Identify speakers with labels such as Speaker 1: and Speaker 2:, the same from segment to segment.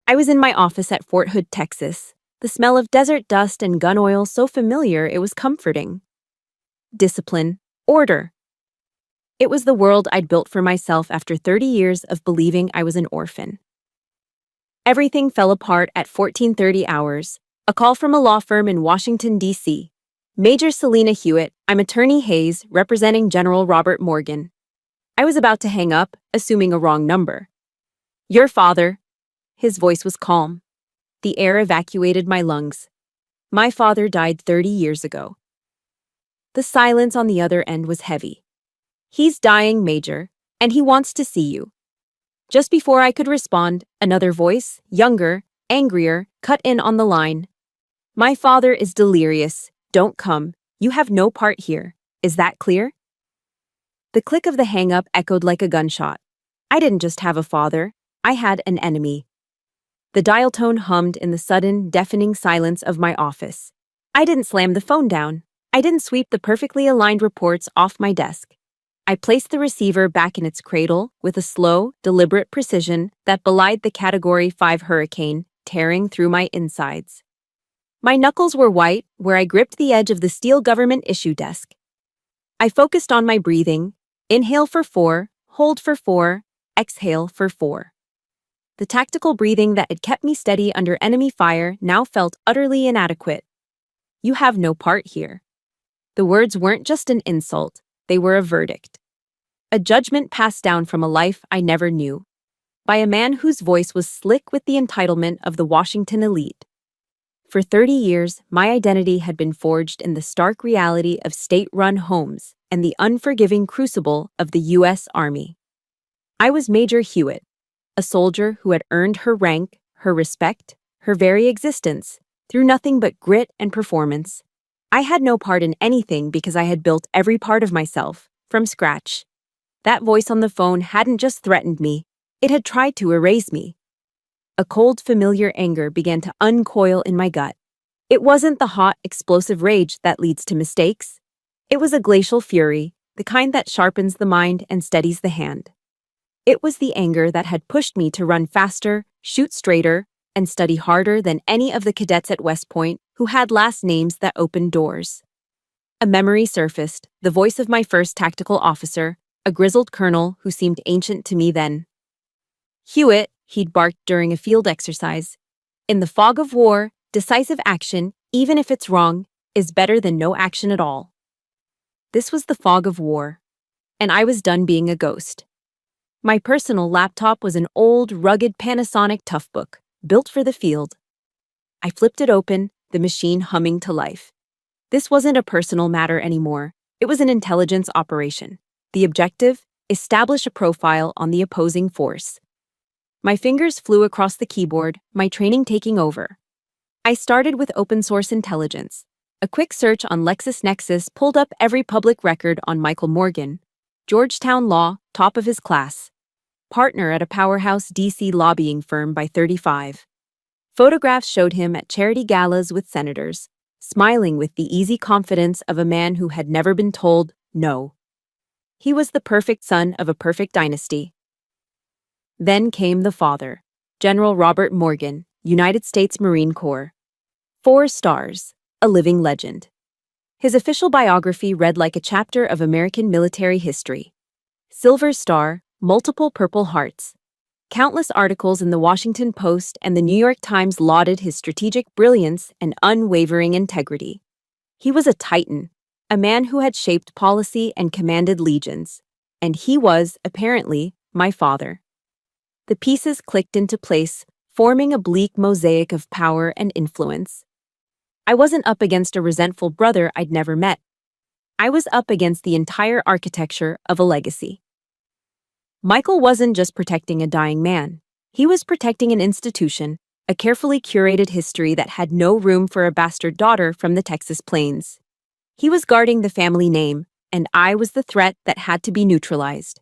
Speaker 1: I was in my office at Fort Hood, Texas. The smell of desert dust and gun oil so familiar it was comforting. Discipline. Order. It was the world I'd built for myself after 30 years of believing I was an orphan. Everything fell apart at 14:30 hours. A call from a law firm in Washington, D.C. Major Selena Hewitt, I'm Attorney Hayes, representing General Robert Morgan. I was about to hang up, assuming a wrong number. Your father. His voice was calm. The air evacuated my lungs. My father died 30 years ago. The silence on the other end was heavy. He's dying, Major, and he wants to see you. Just before I could respond, another voice, younger, angrier, cut in on the line. My father is delirious. Don't come. You have no part here. Is that clear? The click of the hang-up echoed like a gunshot. I didn't just have a father. I had an enemy. The dial tone hummed in the sudden, deafening silence of my office. I didn't slam the phone down. I didn't sweep the perfectly aligned reports off my desk. I placed the receiver back in its cradle with a slow, deliberate precision that belied the Category 5 hurricane tearing through my insides. My knuckles were white where I gripped the edge of the steel government issue desk. I focused on my breathing. Inhale for 4, hold for 4, exhale for 4. The tactical breathing that had kept me steady under enemy fire now felt utterly inadequate. You have no part here. The words weren't just an insult, they were a verdict. A judgment passed down from a life I never knew, by a man whose voice was slick with the entitlement of the Washington elite. For 30 years, my identity had been forged in the stark reality of state-run homes and the unforgiving crucible of the U.S. Army. I was Major Hewitt, a soldier who had earned her rank, her respect, her very existence, through nothing but grit and performance. I had no part in anything because I had built every part of myself, from scratch. That voice on the phone hadn't just threatened me, it had tried to erase me. A cold, familiar anger began to uncoil in my gut. It wasn't the hot, explosive rage that leads to mistakes. It was a glacial fury, the kind that sharpens the mind and steadies the hand. It was the anger that had pushed me to run faster, shoot straighter, and study harder than any of the cadets at West Point who had last names that opened doors. A memory surfaced, the voice of my first tactical officer, a grizzled colonel who seemed ancient to me then. Hewitt, he'd barked during a field exercise. In the fog of war, decisive action, even if it's wrong, is better than no action at all. This was the fog of war, and I was done being a ghost. My personal laptop was an old, rugged Panasonic Toughbook, built for the field. I flipped it open, the machine humming to life. This wasn't a personal matter anymore. It was an intelligence operation. The objective? Establish a profile on the opposing force. My fingers flew across the keyboard, my training taking over. I started with open source intelligence. A quick search on LexisNexis pulled up every public record on Michael Morgan, Georgetown Law, top of his class. Partner at a powerhouse DC lobbying firm by 35. Photographs showed him at charity galas with senators, smiling with the easy confidence of a man who had never been told no. He was the perfect son of a perfect dynasty. Then came the father, General Robert Morgan, United States Marine Corps. 4 stars, a living legend. His official biography read like a chapter of American military history. Silver Star, multiple Purple Hearts. Countless articles in the Washington Post and the New York Times lauded his strategic brilliance and unwavering integrity. He was a titan, a man who had shaped policy and commanded legions, and he was, apparently, my father. The pieces clicked into place, forming a bleak mosaic of power and influence. I wasn't up against a resentful brother I'd never met. I was up against the entire architecture of a legacy. Michael wasn't just protecting a dying man. He was protecting an institution, a carefully curated history that had no room for a bastard daughter from the Texas Plains. He was guarding the family name, and I was the threat that had to be neutralized.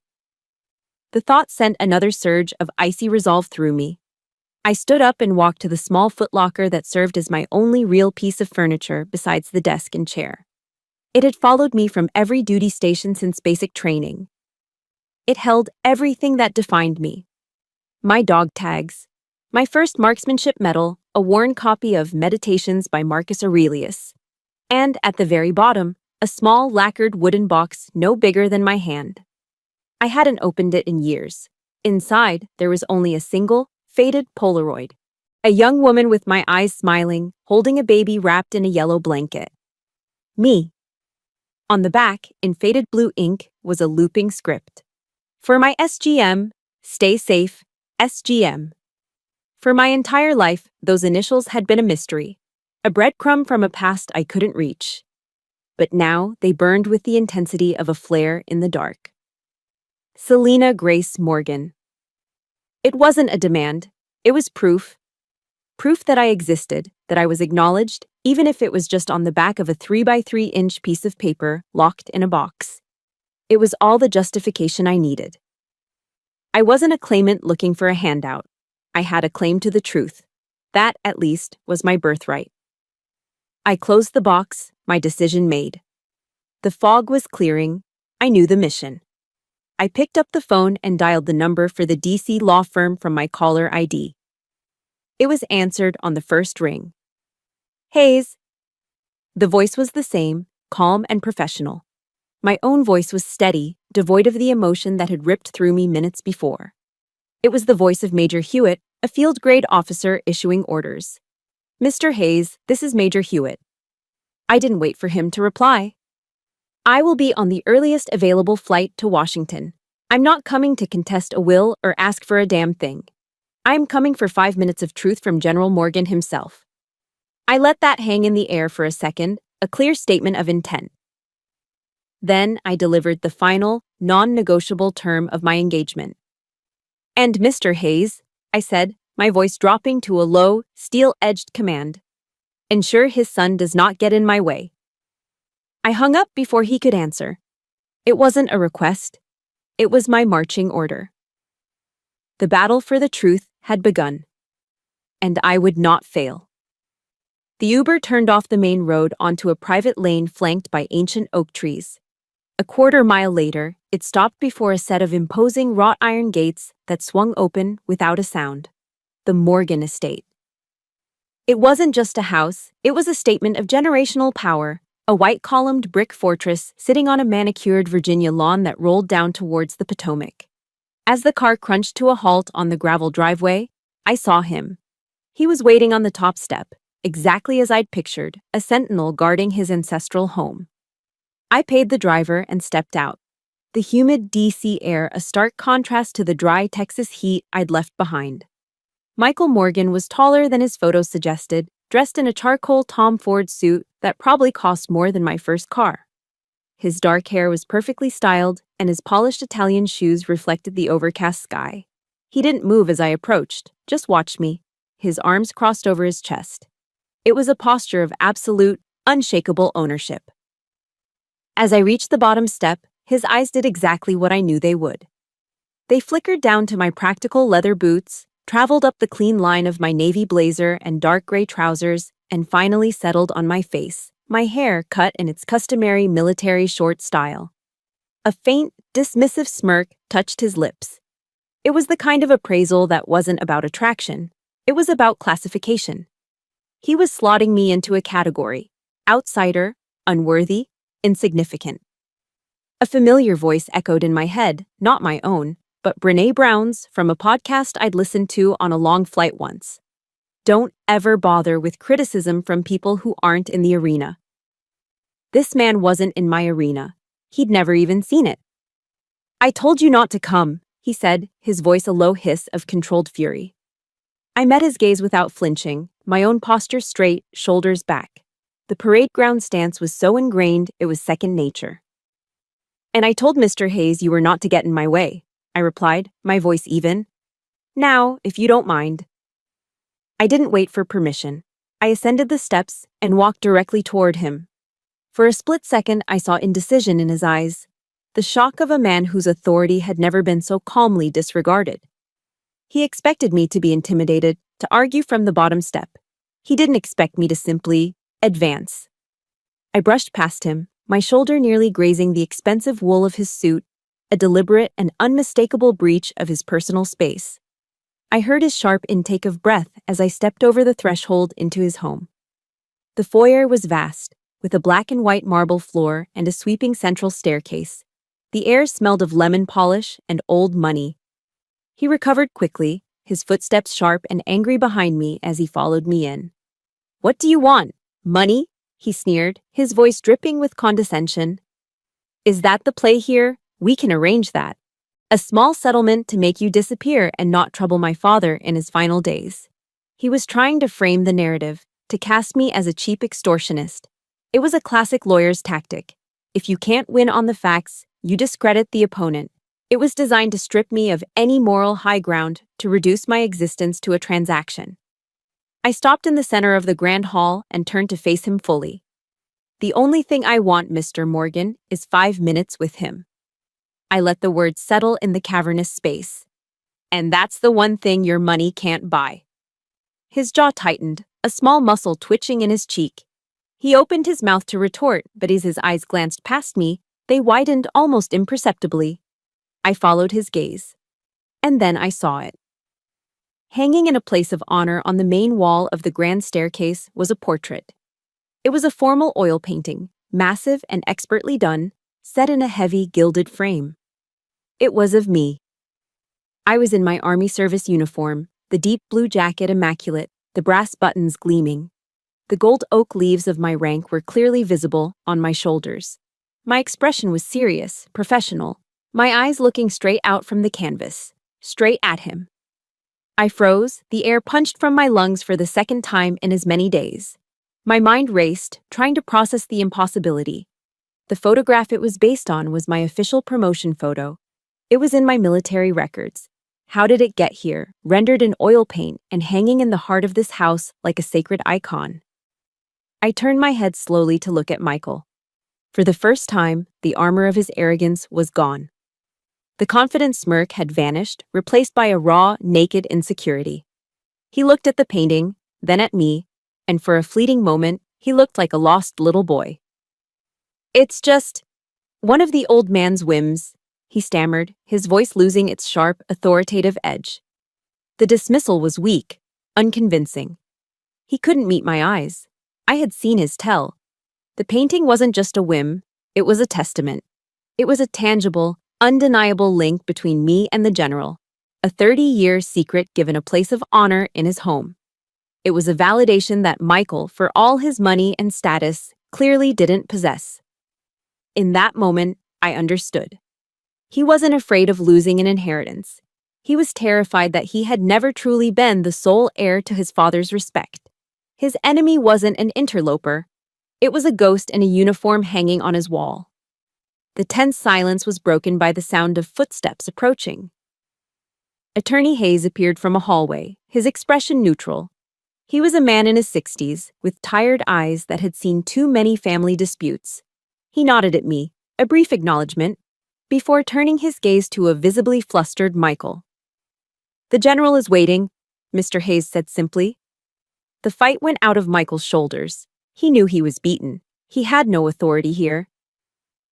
Speaker 1: The thought sent another surge of icy resolve through me. I stood up and walked to the small footlocker that served as my only real piece of furniture besides the desk and chair. It had followed me from every duty station since basic training. It held everything that defined me. My dog tags, My first marksmanship medal, a worn copy of Meditations by Marcus Aurelius. And at the very bottom, a small lacquered wooden box no bigger than my hand. I hadn't opened it in years. Inside, there was only a single, faded Polaroid. A young woman with my eyes smiling, holding a baby wrapped in a yellow blanket. Me. On the back, in faded blue ink, was a looping script. For my SGM, stay safe, SGM. For my entire life, those initials had been a mystery, a breadcrumb from a past I couldn't reach. But now they burned with the intensity of a flare in the dark. Selena Grace Morgan. It wasn't a demand, it was proof. Proof that I existed, that I was acknowledged, even if it was just on the back of a 3x3-inch piece of paper locked in a box. It was all the justification I needed. I wasn't a claimant looking for a handout. I had a claim to the truth. That, at least, was my birthright. I closed the box, my decision made. The fog was clearing. I knew the mission. I picked up the phone and dialed the number for the DC law firm from my caller ID. It was answered on the first ring. Hayes. The voice was the same, calm and professional. My own voice was steady, devoid of the emotion that had ripped through me minutes before. It was the voice of Major Hewitt, a field-grade officer issuing orders. Mr. Hayes, this is Major Hewitt. I didn't wait for him to reply. I will be on the earliest available flight to Washington. I'm not coming to contest a will or ask for a damn thing. I'm coming for 5 minutes of truth from General Morgan himself. I let that hang in the air for a second, a clear statement of intent. Then I delivered the final, non-negotiable term of my engagement. And Mr. Hayes, I said, my voice dropping to a low, steel-edged command. Ensure his son does not get in my way. I hung up before he could answer. It wasn't a request. It was my marching order. The battle for the truth had begun. And I would not fail. The Uber turned off the main road onto a private lane flanked by ancient oak trees. A quarter-mile later, it stopped before a set of imposing wrought iron gates that swung open without a sound. The Morgan Estate. It wasn't just a house, it was a statement of generational power, a white-columned brick fortress sitting on a manicured Virginia lawn that rolled down towards the Potomac. As the car crunched to a halt on the gravel driveway, I saw him. He was waiting on the top step, exactly as I'd pictured, a sentinel guarding his ancestral home. I paid the driver and stepped out. The humid DC air a stark contrast to the dry Texas heat I'd left behind. Michael Morgan was taller than his photos suggested, dressed in a charcoal Tom Ford suit that probably cost more than my first car. His dark hair was perfectly styled, and his polished Italian shoes reflected the overcast sky. He didn't move as I approached, just watched me, his arms crossed over his chest. It was a posture of absolute, unshakable ownership. As I reached the bottom step, his eyes did exactly what I knew they would. They flickered down to my practical leather boots, traveled up the clean line of my navy blazer and dark gray trousers, and finally settled on my face, my hair cut in its customary military short style. A faint, dismissive smirk touched his lips. It was the kind of appraisal that wasn't about attraction. It was about classification. He was slotting me into a category: outsider, unworthy, insignificant. A familiar voice echoed in my head, not my own, but Brené Brown's from a podcast I'd listened to on a long flight once. Don't ever bother with criticism from people who aren't in the arena. This man wasn't in my arena. He'd never even seen it. I told you not to come, he said, his voice a low hiss of controlled fury. I met his gaze without flinching, my own posture straight, shoulders back. The parade ground stance was so ingrained it was second nature. And I told Mr. Hayes you were not to get in my way, I replied, my voice even. Now, if you don't mind. I didn't wait for permission. I ascended the steps and walked directly toward him. For a split second, I saw indecision in his eyes, the shock of a man whose authority had never been so calmly disregarded. He expected me to be intimidated, to argue from the bottom step. He didn't expect me to simply advance. I brushed past him, my shoulder nearly grazing the expensive wool of his suit, a deliberate and unmistakable breach of his personal space. I heard his sharp intake of breath as I stepped over the threshold into his home. The foyer was vast, with a black and white marble floor and a sweeping central staircase. The air smelled of lemon polish and old money. He recovered quickly, his footsteps sharp and angry behind me as he followed me in. "What do you want? Money?" he sneered, his voice dripping with condescension. "Is that the play here? We can arrange that. A small settlement to make you disappear and not trouble my father in his final days." He was trying to frame the narrative, to cast me as a cheap extortionist. It was a classic lawyer's tactic. If you can't win on the facts, you discredit the opponent. It was designed to strip me of any moral high ground, to reduce my existence to a transaction. I stopped in the center of the grand hall and turned to face him fully. "The only thing I want, Mr. Morgan, is 5 minutes with him." I let the words settle in the cavernous space. "And that's the one thing your money can't buy." His jaw tightened, a small muscle twitching in his cheek. He opened his mouth to retort, but as his eyes glanced past me, they widened almost imperceptibly. I followed his gaze. And then I saw it. Hanging in a place of honor on the main wall of the grand staircase was a portrait. It was a formal oil painting, massive and expertly done, set in a heavy gilded frame. It was of me. I was in my army service uniform, the deep blue jacket immaculate, the brass buttons gleaming. The gold oak leaves of my rank were clearly visible on my shoulders. My expression was serious, professional, my eyes looking straight out from the canvas, straight at him. I froze, the air punched from my lungs for the second time in as many days. My mind raced, trying to process the impossibility. The photograph it was based on was my official promotion photo. It was in my military records. How did it get here, rendered in oil paint and hanging in the heart of this house like a sacred icon? I turned my head slowly to look at Michael. For the first time, the armor of his arrogance was gone. The confident smirk had vanished, replaced by a raw, naked insecurity. He looked at the painting, then at me, and for a fleeting moment, he looked like a lost little boy. "It's just one of the old man's whims," he stammered, his voice losing its sharp, authoritative edge. The dismissal was weak, unconvincing. He couldn't meet my eyes. I had seen his tell. The painting wasn't just a whim, it was a testament. It was a tangible, undeniable link between me and the general, a 30-year secret given a place of honor in his home. It was a validation that Michael, for all his money and status, clearly didn't possess. In that moment, I understood. He wasn't afraid of losing an inheritance. He was terrified that he had never truly been the sole heir to his father's respect. His enemy wasn't an interloper. It was a ghost in a uniform hanging on his wall. The tense silence was broken by the sound of footsteps approaching. Attorney Hayes appeared from a hallway, his expression neutral. He was a man in his 60s, with tired eyes that had seen too many family disputes. He nodded at me, a brief acknowledgement, before turning his gaze to a visibly flustered Michael. "The general is waiting," Mr. Hayes said simply. The fight went out of Michael's shoulders. He knew he was beaten. He had no authority here.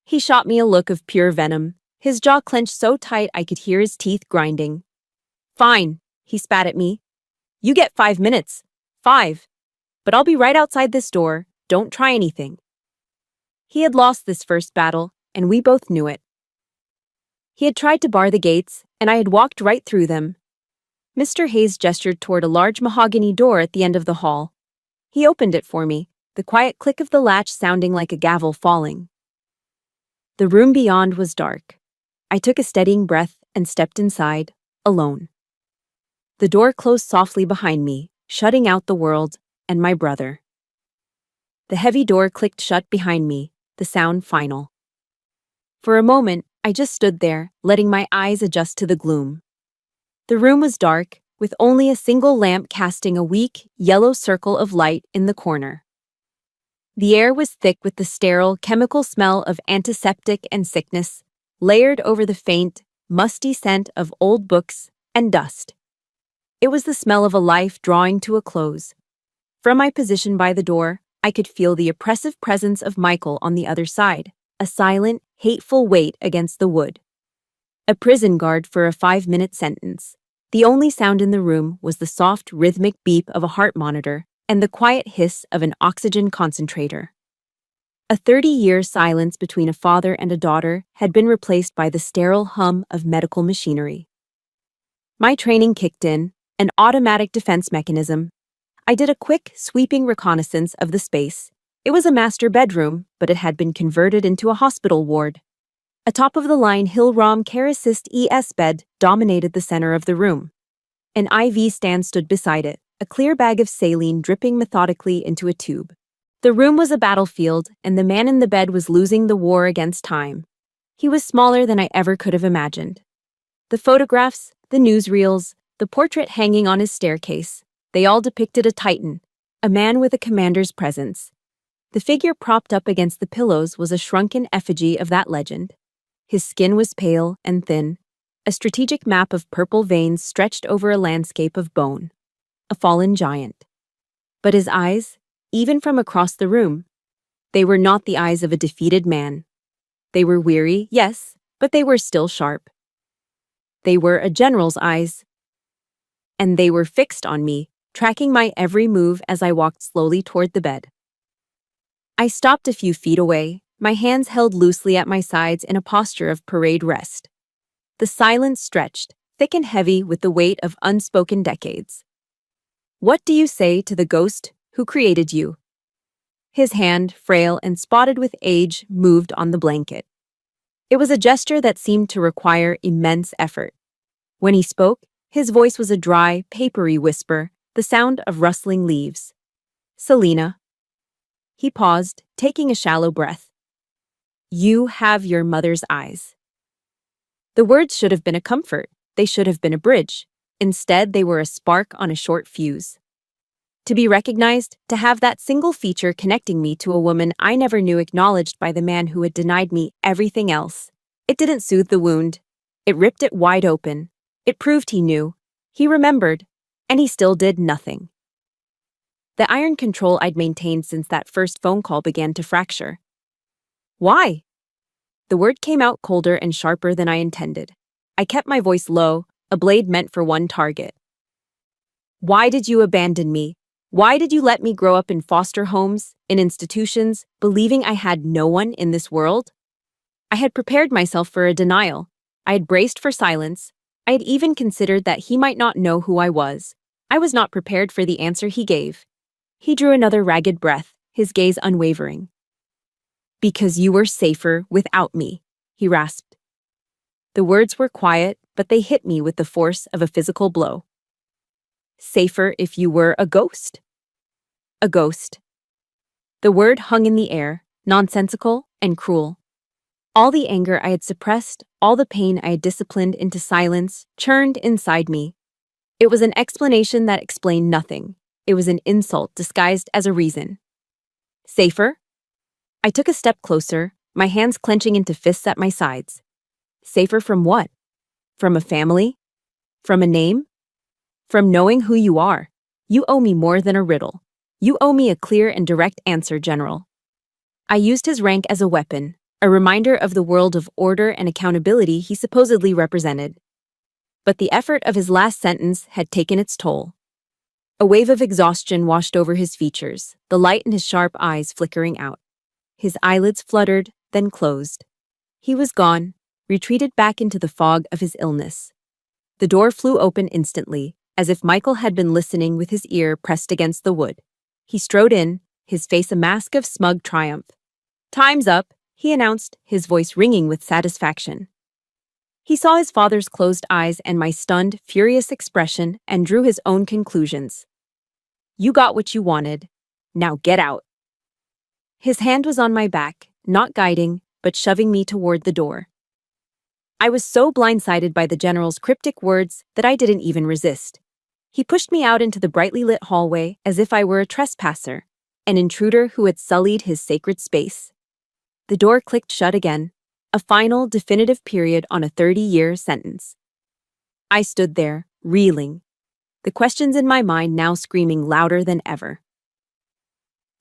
Speaker 1: He shot me a look of pure venom, his jaw clenched so tight I could hear his teeth grinding. "Fine," he spat at me. "You get 5 minutes. 5. But I'll be right outside this door. Don't try anything." He had lost this first battle, and we both knew it. He had tried to bar the gates, and I had walked right through them. Mr. Hayes gestured toward a large mahogany door at the end of the hall. He opened it for me, the quiet click of the latch sounding like a gavel falling. The room beyond was dark. I took a steadying breath and stepped inside, alone. The door closed softly behind me, shutting out the world and my brother. The heavy door clicked shut behind me, the sound final. For a moment, I just stood there, letting my eyes adjust to the gloom. The room was dark, with only a single lamp casting a weak, yellow circle of light in the corner. The air was thick with the sterile, chemical smell of antiseptic and sickness, layered over the faint, musty scent of old books and dust. It was the smell of a life drawing to a close. From my position by the door, I could feel the oppressive presence of Michael on the other side, a silent, hateful weight against the wood. A prison guard for a 5-minute sentence. The only sound in the room was the soft, rhythmic beep of a heart monitor and the quiet hiss of an oxygen concentrator. A 30-year silence between a father and a daughter had been replaced by the sterile hum of medical machinery. My training kicked in, an automatic defense mechanism. I did a quick, sweeping reconnaissance of the space. It was a master bedroom, but it had been converted into a hospital ward. A top-of-the-line Hillrom Care Assist ES bed dominated the center of the room. An IV stand stood beside it, a clear bag of saline dripping methodically into a tube. The room was a battlefield, and the man in the bed was losing the war against time. He was smaller than I ever could have imagined. The photographs, the newsreels, the portrait hanging on his staircase, they all depicted a titan, a man with a commander's presence. The figure propped up against the pillows was a shrunken effigy of that legend. His skin was pale and thin. A strategic map of purple veins stretched over a landscape of bone. A fallen giant. But his eyes, even from across the room, they were not the eyes of a defeated man. They were weary, yes, but they were still sharp. They were a general's eyes. And they were fixed on me, tracking my every move as I walked slowly toward the bed. I stopped a few feet away, my hands held loosely at my sides in a posture of parade rest. The silence stretched, thick and heavy with the weight of unspoken decades. What do you say to the ghost who created you? His hand, frail and spotted with age, moved on the blanket. It was a gesture that seemed to require immense effort. When he spoke, his voice was a dry, papery whisper, the sound of rustling leaves. Selena. He paused, taking a shallow breath. You have your mother's eyes. The words should have been a comfort. They should have been a bridge. Instead, they were a spark on a short fuse. To be recognized, to have that single feature connecting me to a woman I never knew acknowledged by the man who had denied me everything else. It didn't soothe the wound. It ripped it wide open. It proved he knew. He remembered. And he still did nothing. The iron control I'd maintained since that first phone call began to fracture. Why? The word came out colder and sharper than I intended. I kept my voice low, a blade meant for one target. Why did you abandon me? Why did you let me grow up in foster homes, in institutions, believing I had no one in this world? I had prepared myself for a denial. I had braced for silence. I had even considered that he might not know who I was. I was not prepared for the answer he gave. He drew another ragged breath, his gaze unwavering. Because you were safer without me, he rasped. The words were quiet, but they hit me with the force of a physical blow. Safer if you were a ghost. A ghost. The word hung in the air, nonsensical and cruel. All the anger I had suppressed, all the pain I had disciplined into silence, churned inside me. It was an explanation that explained nothing. It was an insult disguised as a reason. Safer? I took a step closer, my hands clenching into fists at my sides. Safer from what? From a family? From a name? From knowing who you are. You owe me more than a riddle. You owe me a clear and direct answer, General. I used his rank as a weapon, a reminder of the world of order and accountability he supposedly represented. But the effort of his last sentence had taken its toll. A wave of exhaustion washed over his features, the light in his sharp eyes flickering out. His eyelids fluttered, then closed. He was gone, retreated back into the fog of his illness. The door flew open instantly, as if Michael had been listening with his ear pressed against the wood. He strode in, his face a mask of smug triumph. Time's up, he announced, his voice ringing with satisfaction. He saw his father's closed eyes and my stunned, furious expression and drew his own conclusions. You got what you wanted. Now get out. His hand was on my back, not guiding, but shoving me toward the door. I was so blindsided by the general's cryptic words that I didn't even resist. He pushed me out into the brightly lit hallway as if I were a trespasser, an intruder who had sullied his sacred space. The door clicked shut again, a final, definitive period on a 30-year sentence. I stood there, reeling, the questions in my mind now screaming louder than ever.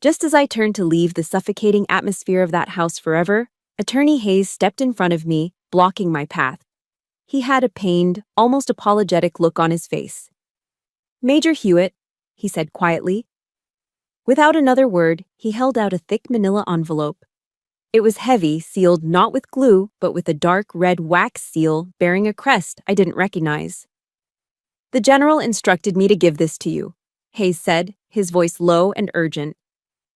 Speaker 1: Just as I turned to leave the suffocating atmosphere of that house forever, Attorney Hayes stepped in front of me, blocking my path. He had a pained, almost apologetic look on his face. "Major Hewitt," he said quietly. Without another word, he held out a thick manila envelope. It was heavy, sealed not with glue, but with a dark red wax seal bearing a crest I didn't recognize. "The general instructed me to give this to you," Hayes said, his voice low and urgent.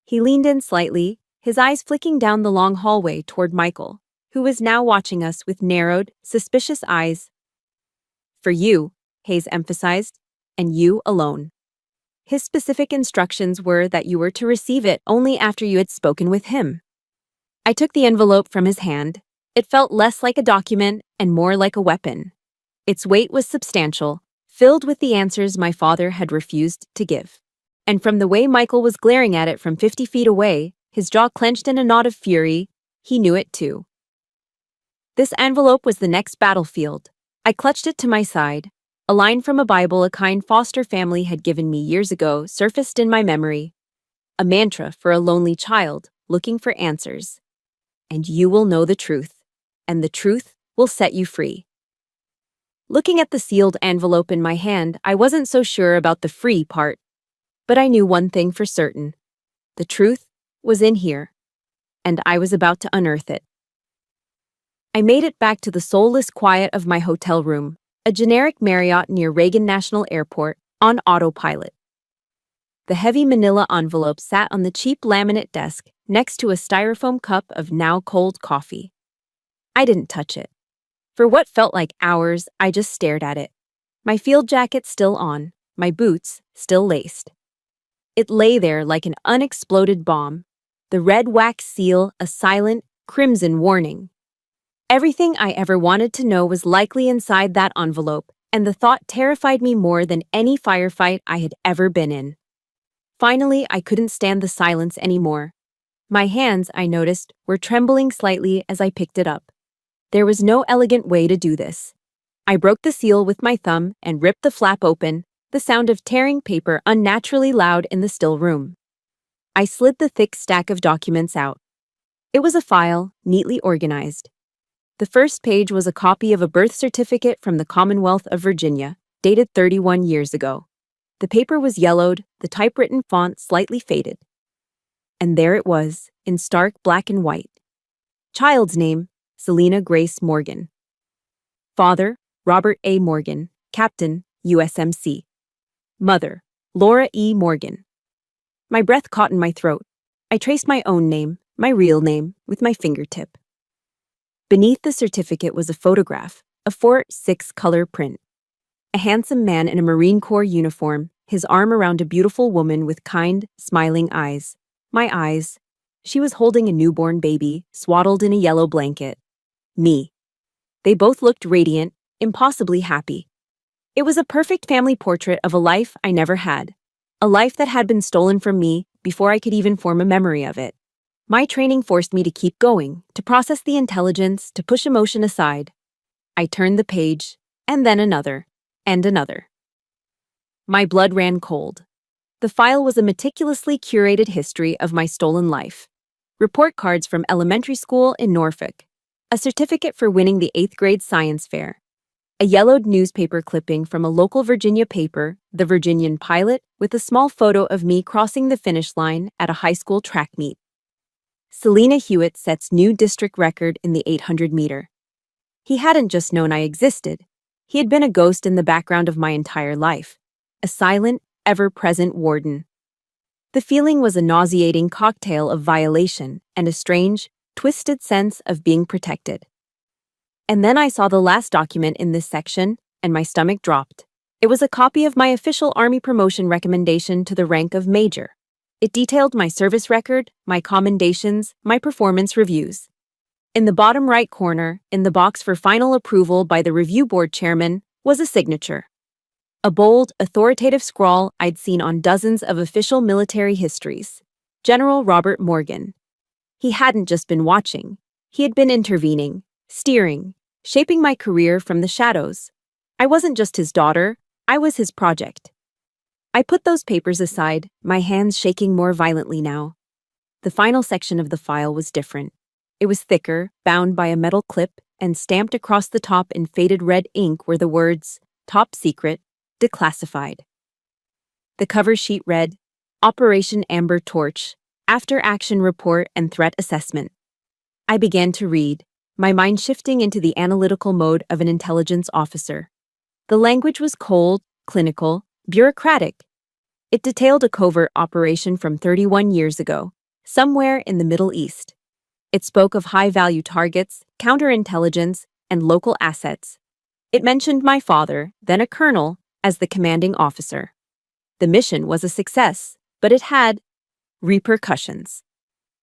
Speaker 1: He leaned in slightly, his eyes flicking down the long hallway toward Michael, who was now watching us with narrowed, suspicious eyes. "For you," Hayes emphasized, "and you alone." His specific instructions were that you were to receive it only after you had spoken with him. I took the envelope from his hand. It felt less like a document and more like a weapon. Its weight was substantial, filled with the answers my father had refused to give. And from the way Michael was glaring at it from 50 feet away, his jaw clenched in a knot of fury, he knew it too. This envelope was the next battlefield. I clutched it to my side. A line from a Bible a kind foster family had given me years ago surfaced in my memory. A mantra for a lonely child looking for answers. "And you will know the truth, and the truth will set you free." Looking at the sealed envelope in my hand, I wasn't so sure about the free part. But I knew one thing for certain. The truth was in here, and I was about to unearth it. I made it back to the soulless quiet of my hotel room, a generic Marriott near Reagan National Airport, on autopilot. The heavy manila envelope sat on the cheap laminate desk next to a styrofoam cup of now cold coffee. I didn't touch it. For what felt like hours, I just stared at it. My field jacket still on, my boots still laced. It lay there like an unexploded bomb, the red wax seal a silent, crimson warning. Everything I ever wanted to know was likely inside that envelope, and the thought terrified me more than any firefight I had ever been in. Finally, I couldn't stand the silence anymore. My hands, I noticed, were trembling slightly as I picked it up. There was no elegant way to do this. I broke the seal with my thumb and ripped the flap open, the sound of tearing paper unnaturally loud in the still room. I slid the thick stack of documents out. It was a file, neatly organized. The first page was a copy of a birth certificate from the Commonwealth of Virginia, dated 31 years ago. The paper was yellowed, the typewritten font slightly faded. And there it was, in stark black and white. Child's name, Selena Grace Morgan. Father, Robert A. Morgan, Captain, USMC. Mother, Laura E. Morgan. My breath caught in my throat. I traced my own name, my real name, with my fingertip. Beneath the certificate was a photograph, a 4:6 color print. A handsome man in a Marine Corps uniform, his arm around a beautiful woman with kind, smiling eyes. My eyes. She was holding a newborn baby, swaddled in a yellow blanket. Me. They both looked radiant, impossibly happy. It was a perfect family portrait of a life I never had. A life that had been stolen from me before I could even form a memory of it. My training forced me to keep going, to process the intelligence, to push emotion aside. I turned the page, and then another, and another. My blood ran cold. The file was a meticulously curated history of my stolen life. Report cards from elementary school in Norfolk. A certificate for winning the 8th grade science fair. A yellowed newspaper clipping from a local Virginia paper, The Virginian Pilot, with a small photo of me crossing the finish line at a high school track meet. Selena Hewitt sets new district record in the 800-meter. He hadn't just known I existed. He had been a ghost in the background of my entire life. A silent, ever-present warden. The feeling was a nauseating cocktail of violation and a strange, twisted sense of being protected. And then I saw the last document in this section, and my stomach dropped. It was a copy of my official Army promotion recommendation to the rank of Major. It detailed my service record, my commendations, my performance reviews. In the bottom right corner, in the box for final approval by the review board chairman, was a signature. A bold, authoritative scrawl I'd seen on dozens of official military histories. General Robert Morgan. He hadn't just been watching. He had been intervening, steering, shaping my career from the shadows. I wasn't just his daughter, I was his project. I put those papers aside, my hands shaking more violently now. The final section of the file was different. It was thicker, bound by a metal clip, and stamped across the top in faded red ink were the words, "Top Secret, Declassified." The cover sheet read, "Operation Amber Torch, After Action Report and Threat Assessment." I began to read, my mind shifting into the analytical mode of an intelligence officer. The language was cold, clinical, bureaucratic. It detailed a covert operation from 31 years ago, somewhere in the Middle East. It spoke of high-value targets, counterintelligence, and local assets. It mentioned my father, then a colonel, as the commanding officer. The mission was a success, but it had repercussions.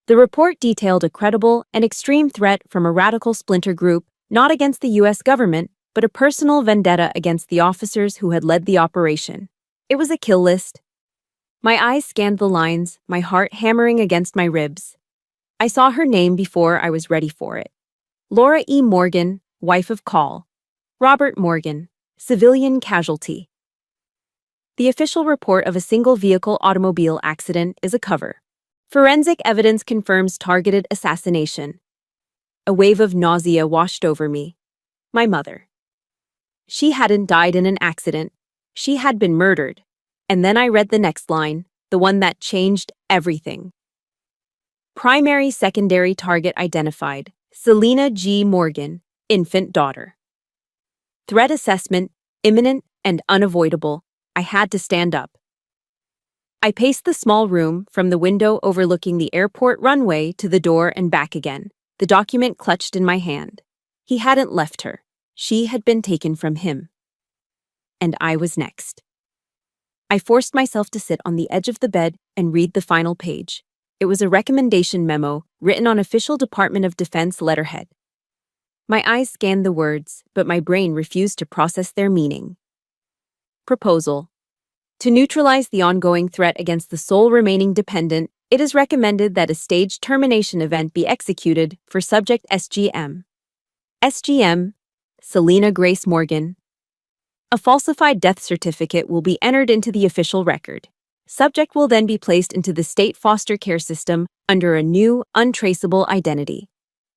Speaker 1: The report detailed a credible and extreme threat from a radical splinter group, not against the U.S. government, but a personal vendetta against the officers who had led the operation. It was a kill list. My eyes scanned the lines, my heart hammering against my ribs. I saw her name before I was ready for it. Laura E. Morgan, wife of Call. Robert Morgan, civilian casualty. The official report of a single-vehicle automobile accident is a cover. Forensic evidence confirms targeted assassination. A wave of nausea washed over me. My mother. She hadn't died in an accident. She had been murdered. And then I read the next line, the one that changed everything. Primary secondary target identified, Selena G. Morgan, infant daughter. Threat assessment, imminent and unavoidable. I had to stand up. I paced the small room from the window overlooking the airport runway to the door and back again, the document clutched in my hand. He hadn't left her. She had been taken from him. And I was next. I forced myself to sit on the edge of the bed and read the final page. It was a recommendation memo written on official Department of Defense letterhead. My eyes scanned the words, but my brain refused to process their meaning. Proposal. To neutralize the ongoing threat against the sole remaining dependent, it is recommended that a staged termination event be executed for subject SGM. SGM, Selena Grace Morgan. A falsified death certificate will be entered into the official record. Subject will then be placed into the state foster care system under a new, untraceable identity.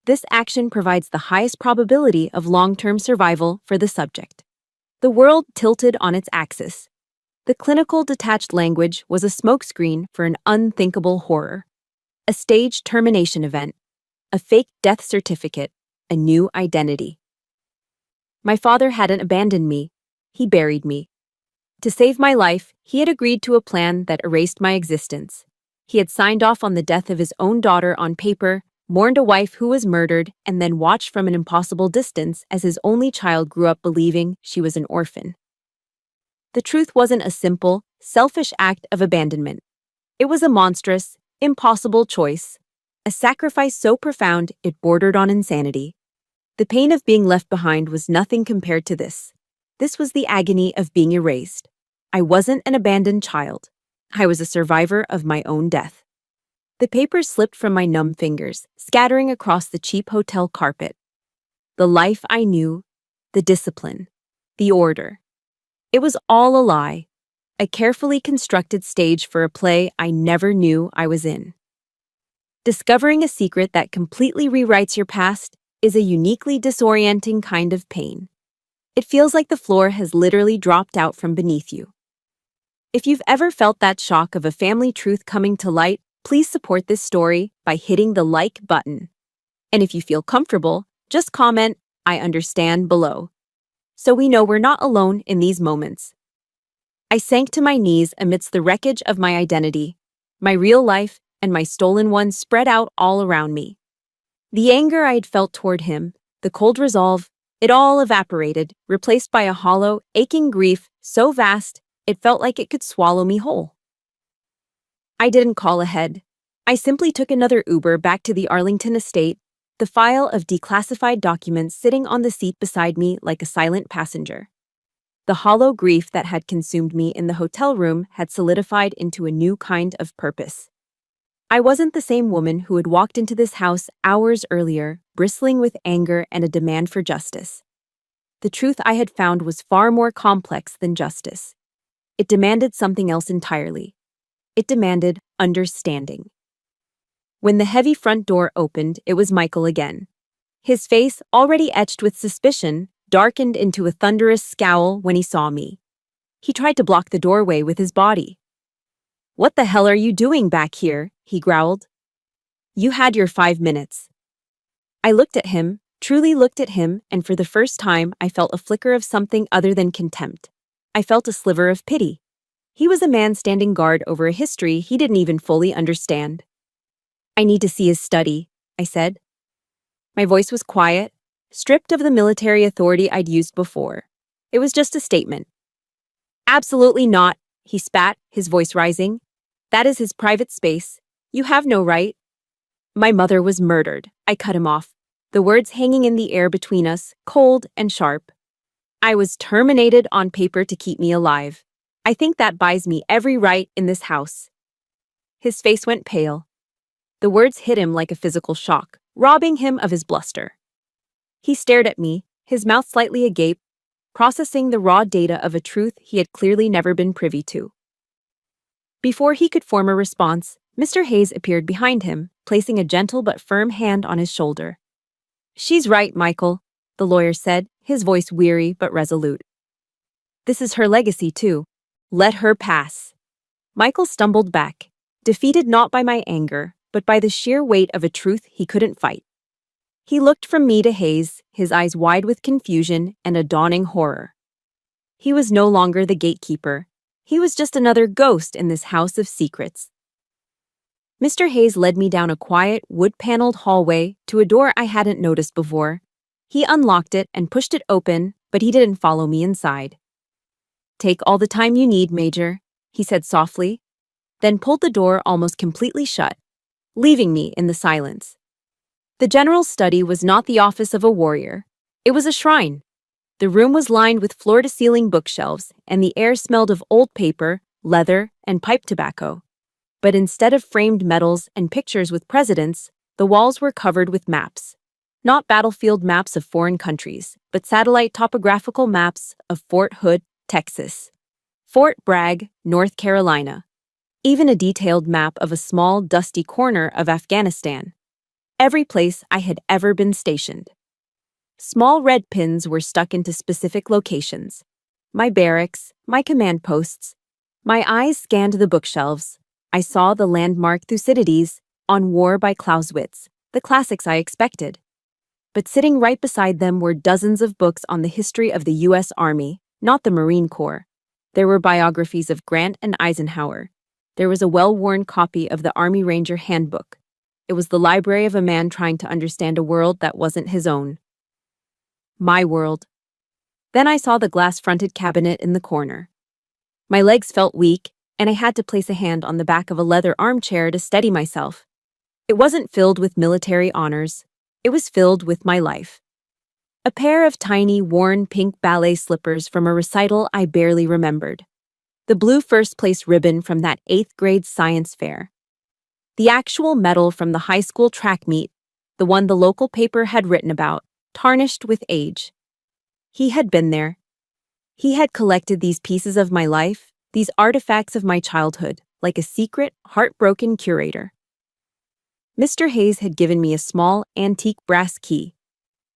Speaker 1: This action provides the highest probability of long-term survival for the subject. The world tilted on its axis. The clinical detached language was a smokescreen for an unthinkable horror. A staged termination event, a fake death certificate, a new identity. My father hadn't abandoned me. He buried me. To save my life, he had agreed to a plan that erased my existence. He had signed off on the death of his own daughter on paper, mourned a wife who was murdered, and then watched from an impossible distance as his only child grew up believing she was an orphan. The truth wasn't a simple, selfish act of abandonment. It was a monstrous, impossible choice, a sacrifice so profound it bordered on insanity. The pain of being left behind was nothing compared to this. This was the agony of being erased. I wasn't an abandoned child. I was a survivor of my own death. The papers slipped from my numb fingers, scattering across the cheap hotel carpet. The life I knew, the discipline, the order. It was all a lie, a carefully constructed stage for a play I never knew I was in. Discovering a secret that completely rewrites your past is a uniquely disorienting kind of pain. It feels like the floor has literally dropped out from beneath you. If you've ever felt that shock of a family truth coming to light, please support this story by hitting the like button. And if you feel comfortable, just comment, "I understand" below, so we know we're not alone in these moments. I sank to my knees amidst the wreckage of my identity, my real life and my stolen one spread out all around me. The anger I had felt toward him, the cold resolve, it all evaporated, replaced by a hollow, aching grief so vast it felt like it could swallow me whole. I didn't call ahead. I simply took another Uber back to the Arlington estate, the file of declassified documents sitting on the seat beside me like a silent passenger. The hollow grief that had consumed me in the hotel room had solidified into a new kind of purpose. I wasn't the same woman who had walked into this house hours earlier, bristling with anger and a demand for justice. The truth I had found was far more complex than justice. It demanded something else entirely. It demanded understanding. When the heavy front door opened, it was Michael again. His face, already etched with suspicion, darkened into a thunderous scowl when he saw me. He tried to block the doorway with his body. "What the hell are you doing back here?" he growled. "You had your 5 minutes." I looked at him, truly looked at him, and for the first time I felt a flicker of something other than contempt. I felt a sliver of pity. He was a man standing guard over a history he didn't even fully understand. "I need to see his study," I said. My voice was quiet, stripped of the military authority I'd used before. It was just a statement. "Absolutely not," he spat, his voice rising. "That is his private space. You have no right." "My mother was murdered," I cut him off, the words hanging in the air between us, cold and sharp. "I was terminated on paper to keep me alive. I think that buys me every right in this house." His face went pale. The words hit him like a physical shock, robbing him of his bluster. He stared at me, his mouth slightly agape, processing the raw data of a truth he had clearly never been privy to. Before he could form a response, Mr. Hayes appeared behind him, placing a gentle but firm hand on his shoulder. "She's right, Michael," the lawyer said, his voice weary but resolute. "This is her legacy, too. Let her pass." Michael stumbled back, defeated not by my anger, but by the sheer weight of a truth he couldn't fight. He looked from me to Hayes, his eyes wide with confusion and a dawning horror. He was no longer the gatekeeper. He was just another ghost in this house of secrets. Mr. Hayes led me down a quiet, wood-paneled hallway to a door I hadn't noticed before. He unlocked it and pushed it open, but he didn't follow me inside. "Take all the time you need, Major," he said softly, then pulled the door almost completely shut, leaving me in the silence. The general's study was not the office of a warrior. It was a shrine. The room was lined with floor-to-ceiling bookshelves, and the air smelled of old paper, leather, and pipe tobacco. But instead of framed medals and pictures with presidents, the walls were covered with maps. Not battlefield maps of foreign countries, but satellite topographical maps of Fort Hood, Texas, Fort Bragg, North Carolina, even a detailed map of a small, dusty corner of Afghanistan. Every place I had ever been stationed. Small red pins were stuck into specific locations. My barracks, my command posts. My eyes scanned the bookshelves. I saw the landmark Thucydides, On War by Clausewitz, the classics I expected. But sitting right beside them were dozens of books on the history of the U.S. Army, not the Marine Corps. There were biographies of Grant and Eisenhower. There was a well-worn copy of the Army Ranger Handbook. It was the library of a man trying to understand a world that wasn't his own. My world. Then I saw the glass-fronted cabinet in the corner. My legs felt weak, and I had to place a hand on the back of a leather armchair to steady myself. It wasn't filled with military honors. It was filled with my life. A pair of tiny, worn pink ballet slippers from a recital I barely remembered. The blue first-place ribbon from that 8th grade science fair. The actual medal from the high school track meet, the one the local paper had written about, tarnished with age. He had been there. He had collected these pieces of my life, these artifacts of my childhood, like a secret, heartbroken curator. Mr. Hayes had given me a small, antique brass key.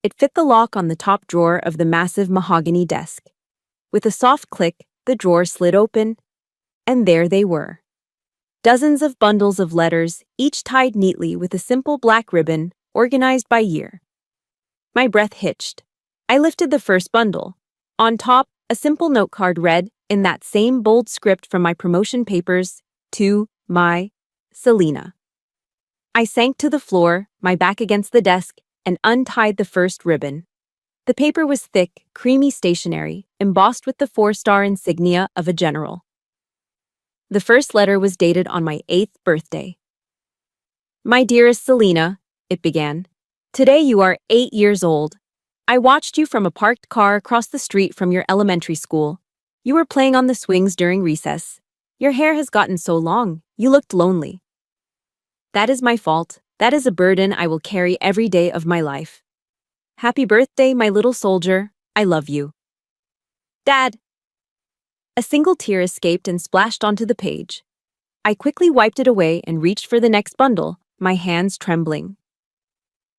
Speaker 1: It fit the lock on the top drawer of the massive mahogany desk. With a soft click, the drawer slid open, and there they were. Dozens of bundles of letters, each tied neatly with a simple black ribbon, organized by year. My breath hitched. I lifted the first bundle. On top, a simple note card read, in that same bold script from my promotion papers, "To my Selena." I sank to the floor, my back against the desk, and untied the first ribbon. The paper was thick, creamy stationery, embossed with the 4-star insignia of a general. The first letter was dated on my 8th birthday. "My dearest Selena," it began, "today you are 8 years old. I watched you from a parked car across the street from your elementary school. You were playing on the swings during recess. Your hair has gotten so long, you looked lonely. That is my fault. That is a burden I will carry every day of my life. Happy birthday, my little soldier. I love you. Dad." A single tear escaped and splashed onto the page. I quickly wiped it away and reached for the next bundle, my hands trembling.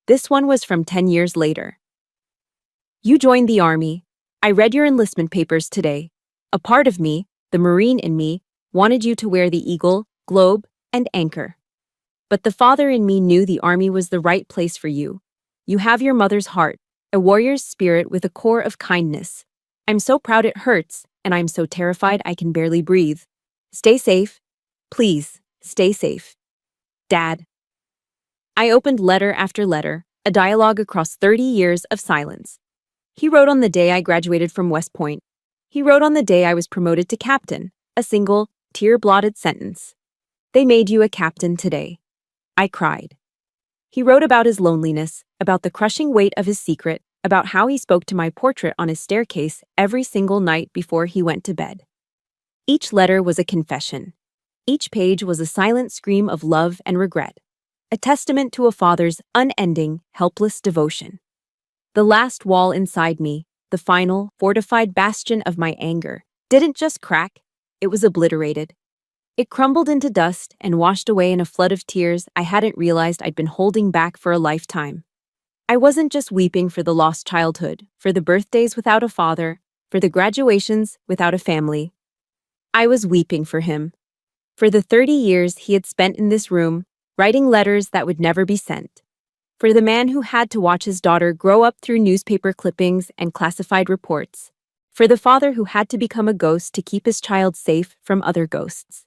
Speaker 1: This one was from 10 years later. You joined the army. I read your enlistment papers today. A part of me, the Marine in me, wanted you to wear the eagle, globe, and anchor. But the father in me knew the army was the right place for you. You have your mother's heart, a warrior's spirit with a core of kindness. I'm so proud it hurts, and I'm so terrified I can barely breathe. Stay safe. Please, stay safe. Dad. I opened letter after letter, a dialogue across 30 years of silence. He wrote on the day I graduated from West Point. He wrote on the day I was promoted to captain, a single, tear-blotted sentence. They made you a captain today. I cried. He wrote about his loneliness, about the crushing weight of his secret, about how he spoke to my portrait on his staircase every single night before he went to bed. Each letter was a confession. Each page was a silent scream of love and regret, a testament to a father's unending, helpless devotion. The last wall inside me, the final, fortified bastion of my anger, didn't just crack, it was obliterated. It crumbled into dust and washed away in a flood of tears I hadn't realized I'd been holding back for a lifetime. I wasn't just weeping for the lost childhood, for the birthdays without a father, for the graduations without a family. I was weeping for him. For the 30 years he had spent in this room, writing letters that would never be sent. For the man who had to watch his daughter grow up through newspaper clippings and classified reports. For the father who had to become a ghost to keep his child safe from other ghosts.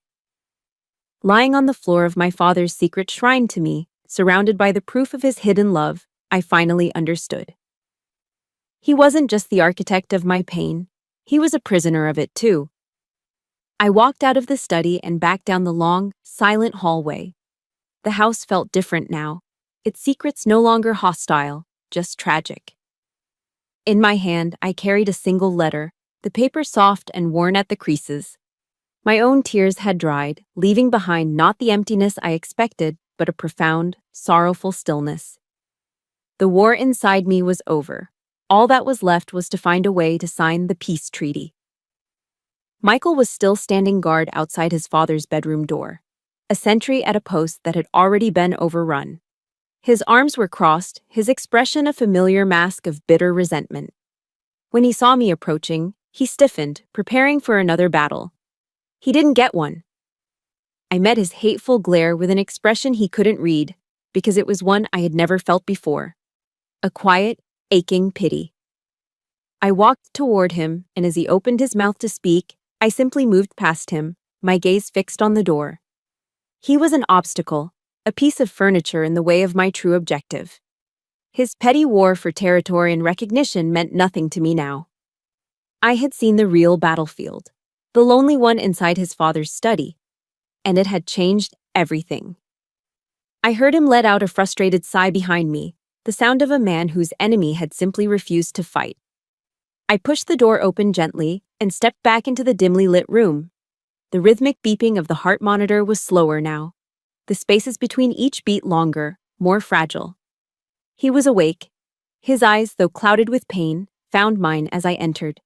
Speaker 1: Lying on the floor of my father's secret shrine to me, surrounded by the proof of his hidden love, I finally understood. He wasn't just the architect of my pain, he was a prisoner of it too. I walked out of the study and back down the long, silent hallway. The house felt different now, its secrets no longer hostile, just tragic. In my hand, I carried a single letter, the paper soft and worn at the creases. My own tears had dried, leaving behind not the emptiness I expected, but a profound, sorrowful stillness. The war inside me was over. All that was left was to find a way to sign the peace treaty. Michael was still standing guard outside his father's bedroom door, a sentry at a post that had already been overrun. His arms were crossed, his expression a familiar mask of bitter resentment. When he saw me approaching, he stiffened, preparing for another battle. He didn't get one. I met his hateful glare with an expression he couldn't read, because it was one I had never felt before. A quiet, aching pity. I walked toward him, and as he opened his mouth to speak, I simply moved past him, my gaze fixed on the door. He was an obstacle, a piece of furniture in the way of my true objective. His petty war for territory and recognition meant nothing to me now. I had seen the real battlefield, the lonely one inside his father's study, and it had changed everything. I heard him let out a frustrated sigh behind me, the sound of a man whose enemy had simply refused to fight. I pushed the door open gently and stepped back into the dimly lit room. The rhythmic beeping of the heart monitor was slower now, the spaces between each beat longer, more fragile. He was awake. His eyes, though clouded with pain, found mine as I entered.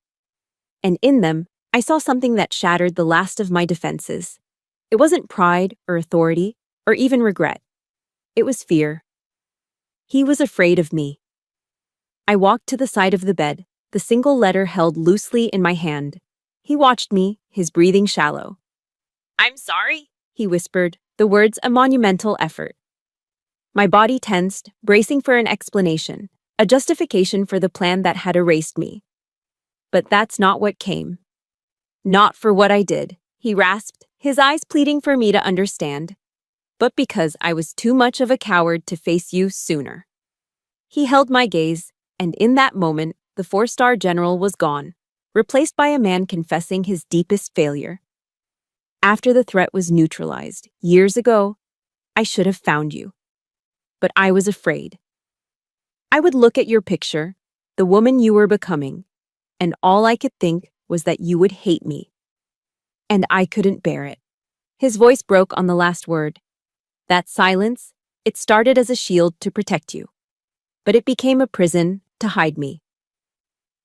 Speaker 1: And in them, I saw something that shattered the last of my defenses. It wasn't pride or authority or even regret. It was fear. He was afraid of me. I walked to the side of the bed, the single letter held loosely in my hand. He watched me, his breathing shallow. "I'm sorry," he whispered, the words a monumental effort. My body tensed, bracing for an explanation, a justification for the plan that had erased me. But that's not what came. "Not for what I did," he rasped, his eyes pleading for me to understand. "But because I was too much of a coward to face you sooner." He held my gaze, and in that moment, the 4-star general was gone, replaced by a man confessing his deepest failure. After the threat was neutralized, years ago, I should have found you. But I was afraid. I would look at your picture, the woman you were becoming, and all I could think was that you would hate me. And I couldn't bear it. His voice broke on the last word. That silence, it started as a shield to protect you. But it became a prison to hide me.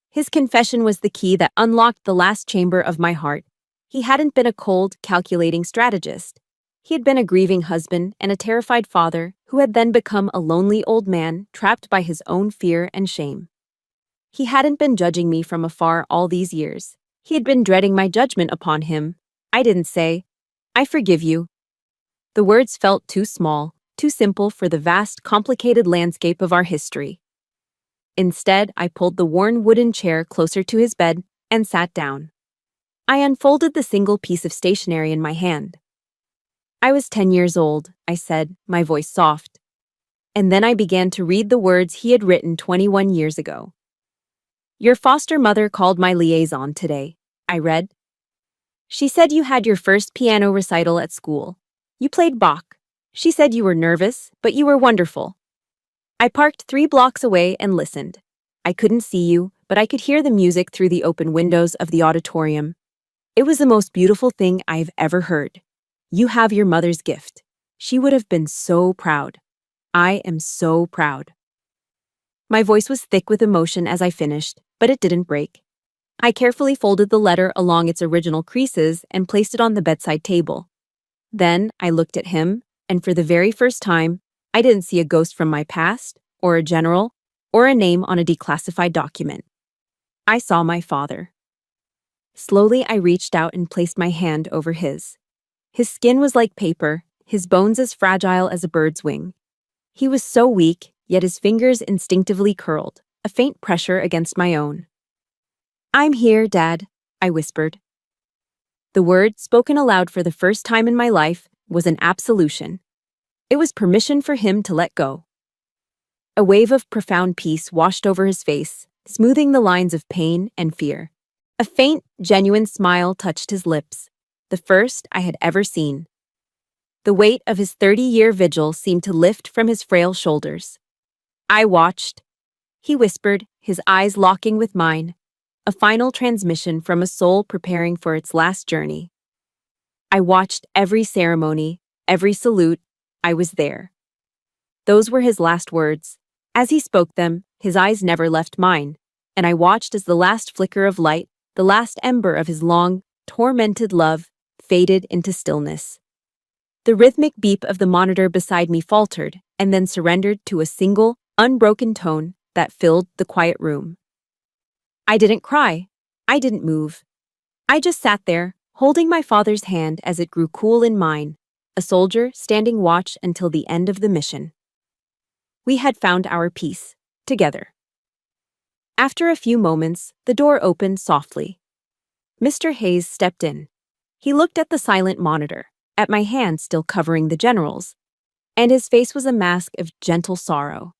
Speaker 1: His confession was the key that unlocked the last chamber of my heart. He hadn't been a cold, calculating strategist. He had been a grieving husband and a terrified father who had then become a lonely old man trapped by his own fear and shame. He hadn't been judging me from afar all these years. He had been dreading my judgment upon him. I didn't say, "I forgive you." The words felt too small, too simple for the vast, complicated landscape of our history. Instead, I pulled the worn wooden chair closer to his bed and sat down. I unfolded the single piece of stationery in my hand. "I was 10 years old," I said, my voice soft. And then I began to read the words he had written 21 years ago. "Your foster mother called my liaison today," I read. "She said you had your first piano recital at school. You played Bach. She said you were nervous, but you were wonderful. I parked 3 blocks away and listened. I couldn't see you, but I could hear the music through the open windows of the auditorium. It was the most beautiful thing I've ever heard. You have your mother's gift. She would have been so proud. I am so proud." My voice was thick with emotion as I finished, but it didn't break. I carefully folded the letter along its original creases and placed it on the bedside table. Then I looked at him, and for the very first time, I didn't see a ghost from my past, or a general, or a name on a declassified document. I saw my father. Slowly, I reached out and placed my hand over his. His skin was like paper, his bones as fragile as a bird's wing. He was so weak, yet his fingers instinctively curled, a faint pressure against my own. "I'm here, Dad," I whispered. The word, spoken aloud for the first time in my life, was an absolution. It was permission for him to let go. A wave of profound peace washed over his face, smoothing the lines of pain and fear. A faint, genuine smile touched his lips, the first I had ever seen. The weight of his 30-year vigil seemed to lift from his frail shoulders. I watched. He whispered, his eyes locking with mine, a final transmission from a soul preparing for its last journey. I watched every ceremony, every salute. I was there. Those were his last words. As he spoke them, his eyes never left mine, and I watched as the last flicker of light, the last ember of his long, tormented love, faded into stillness. The rhythmic beep of the monitor beside me faltered and then surrendered to a single, unbroken tone that filled the quiet room. I didn't cry. I didn't move. I just sat there, holding my father's hand as it grew cool in mine, a soldier standing watch until the end of the mission. We had found our peace, together. After a few moments, the door opened softly. Mr. Hayes stepped in. He looked at the silent monitor, at my hand still covering the general's, and his face was a mask of gentle sorrow.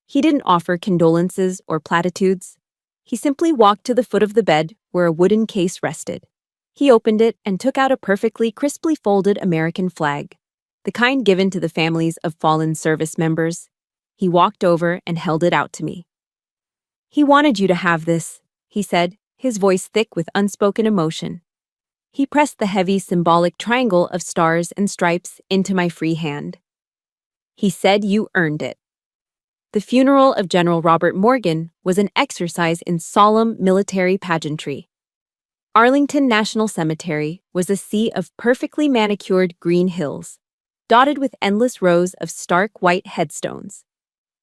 Speaker 1: He didn't offer condolences or platitudes. He simply walked to the foot of the bed where a wooden case rested. He opened it and took out a perfectly crisply folded American flag, the kind given to the families of fallen service members. He walked over and held it out to me. "He wanted you to have this," he said, his voice thick with unspoken emotion. He pressed the heavy symbolic triangle of stars and stripes into my free hand. "He said you earned it." The funeral of General Robert Morgan was an exercise in solemn military pageantry. Arlington National Cemetery was a sea of perfectly manicured green hills, dotted with endless rows of stark white headstones.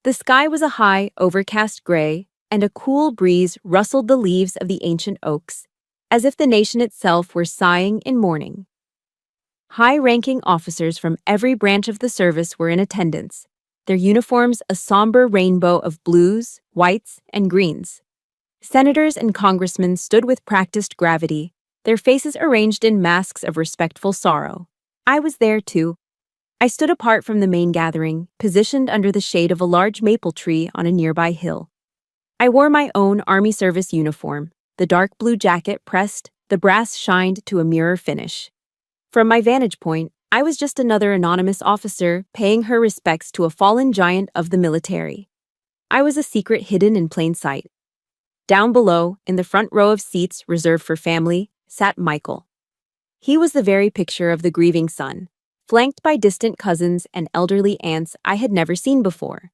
Speaker 1: The sky was a high, overcast gray, and a cool breeze rustled the leaves of the ancient oaks, as if the nation itself were sighing in mourning. High-ranking officers from every branch of the service were in attendance, their uniforms a somber rainbow of blues, whites, and greens. Senators and congressmen stood with practiced gravity, their faces arranged in masks of respectful sorrow. I was there, too. I stood apart from the main gathering, positioned under the shade of a large maple tree on a nearby hill. I wore my own Army service uniform, the dark blue jacket pressed, the brass shined to a mirror finish. From my vantage point, I was just another anonymous officer paying her respects to a fallen giant of the military. I was a secret hidden in plain sight. Down below, in the front row of seats reserved for family, sat Michael. He was the very picture of the grieving son, flanked by distant cousins and elderly aunts I had never seen before.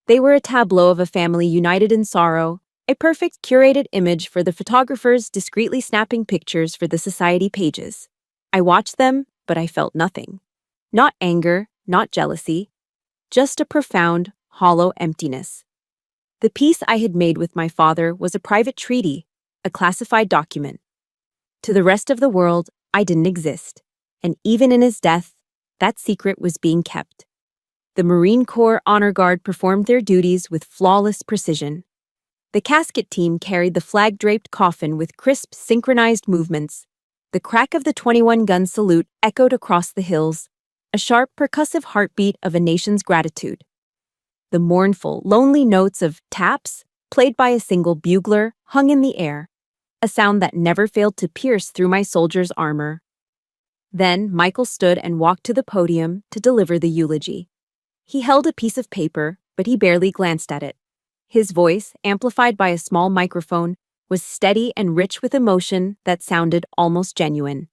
Speaker 1: They were a tableau of a family united in sorrow, a perfect curated image for the photographers discreetly snapping pictures for the society pages. I watched them, but I felt nothing. Not anger, not jealousy, just a profound, hollow emptiness. The peace I had made with my father was a private treaty, a classified document. To the rest of the world, I didn't exist, and even in his death, that secret was being kept. The Marine Corps Honor Guard performed their duties with flawless precision. The casket team carried the flag-draped coffin with crisp, synchronized movements. The crack of the 21-gun salute echoed across the hills, a sharp, percussive heartbeat of a nation's gratitude. The mournful, lonely notes of taps, played by a single bugler, hung in the air, a sound that never failed to pierce through my soldier's armor. Then Michael stood and walked to the podium to deliver the eulogy. He held a piece of paper, but he barely glanced at it. His voice, amplified by a small microphone, was steady and rich with emotion that sounded almost genuine.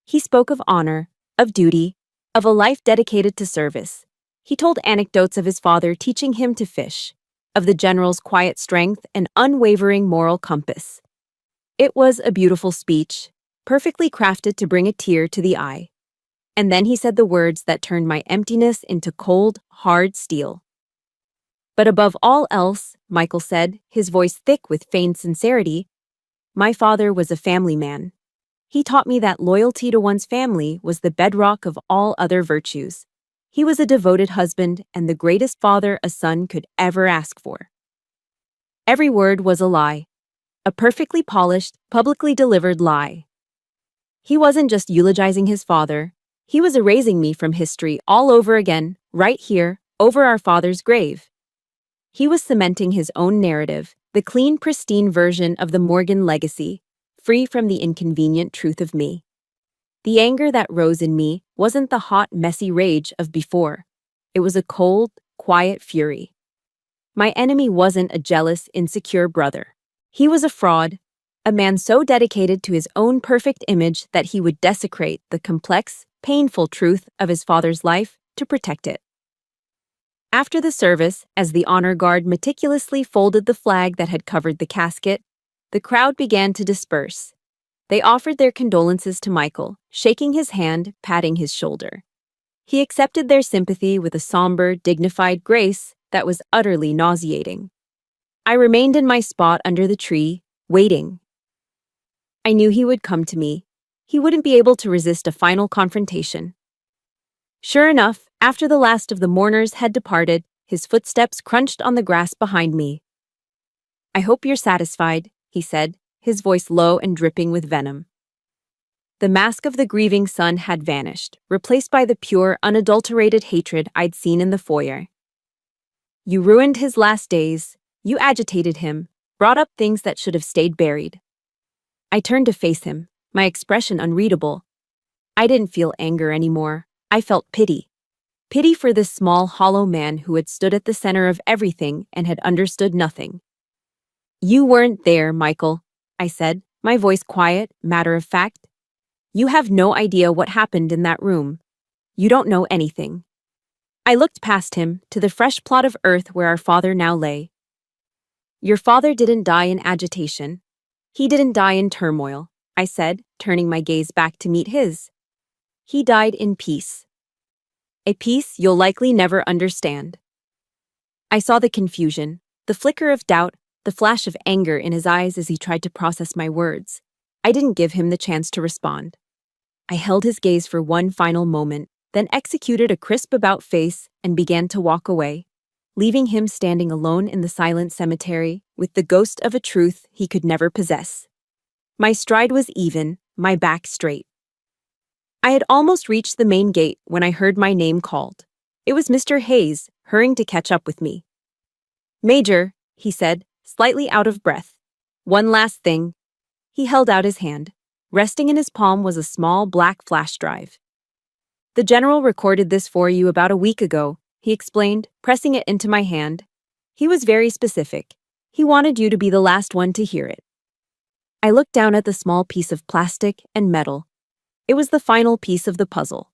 Speaker 1: He spoke of honor, of duty, of a life dedicated to service. He told anecdotes of his father teaching him to fish, of the general's quiet strength and unwavering moral compass. It was a beautiful speech, perfectly crafted to bring a tear to the eye. And then he said the words that turned my emptiness into cold, hard steel. But above all else, Michael said, his voice thick with feigned sincerity, my father was a family man. He taught me that loyalty to one's family was the bedrock of all other virtues. He was a devoted husband and the greatest father a son could ever ask for. Every word was a lie, a perfectly polished, publicly delivered lie. He wasn't just eulogizing his father, he was erasing me from history all over again, right here, over our father's grave. He was cementing his own narrative, the clean, pristine version of the Morgan legacy, free from the inconvenient truth of me. The anger that rose in me wasn't the hot, messy rage of before. It was a cold, quiet fury. My enemy wasn't a jealous, insecure brother. He was a fraud, a man so dedicated to his own perfect image that he would desecrate the complex, painful truth of his father's life to protect it. After the service, as the honor guard meticulously folded the flag that had covered the casket, the crowd began to disperse. They offered their condolences to Michael, shaking his hand, patting his shoulder. He accepted their sympathy with a somber, dignified grace that was utterly nauseating. I remained in my spot under the tree, waiting. I knew he would come to me. He wouldn't be able to resist a final confrontation. Sure enough, after the last of the mourners had departed, his footsteps crunched on the grass behind me. I hope you're satisfied, he said, his voice low and dripping with venom. The mask of the grieving son had vanished, replaced by the pure, unadulterated hatred I'd seen in the foyer. You ruined his last days, you agitated him, brought up things that should have stayed buried. I turned to face him, my expression unreadable. I didn't feel anger anymore. I felt pity. Pity for this small, hollow man who had stood at the center of everything and had understood nothing. You weren't there, Michael, I said, my voice quiet, matter of fact. You have no idea what happened in that room. You don't know anything. I looked past him to the fresh plot of earth where our father now lay. Your father didn't die in agitation. He didn't die in turmoil, I said, turning my gaze back to meet his. He died in peace. A peace you'll likely never understand. I saw the confusion, the flicker of doubt, the flash of anger in his eyes as he tried to process my words. I didn't give him the chance to respond. I held his gaze for one final moment, then executed a crisp about-face and began to walk away, leaving him standing alone in the silent cemetery with the ghost of a truth he could never possess. My stride was even, my back straight. I had almost reached the main gate when I heard my name called. It was Mr. Hayes, hurrying to catch up with me. Major, he said, slightly out of breath. One last thing. He held out his hand. Resting in his palm was a small black flash drive. The general recorded this for you about a week ago, he explained, pressing it into my hand. He was very specific. He wanted you to be the last one to hear it. I looked down at the small piece of plastic and metal. It was the final piece of the puzzle.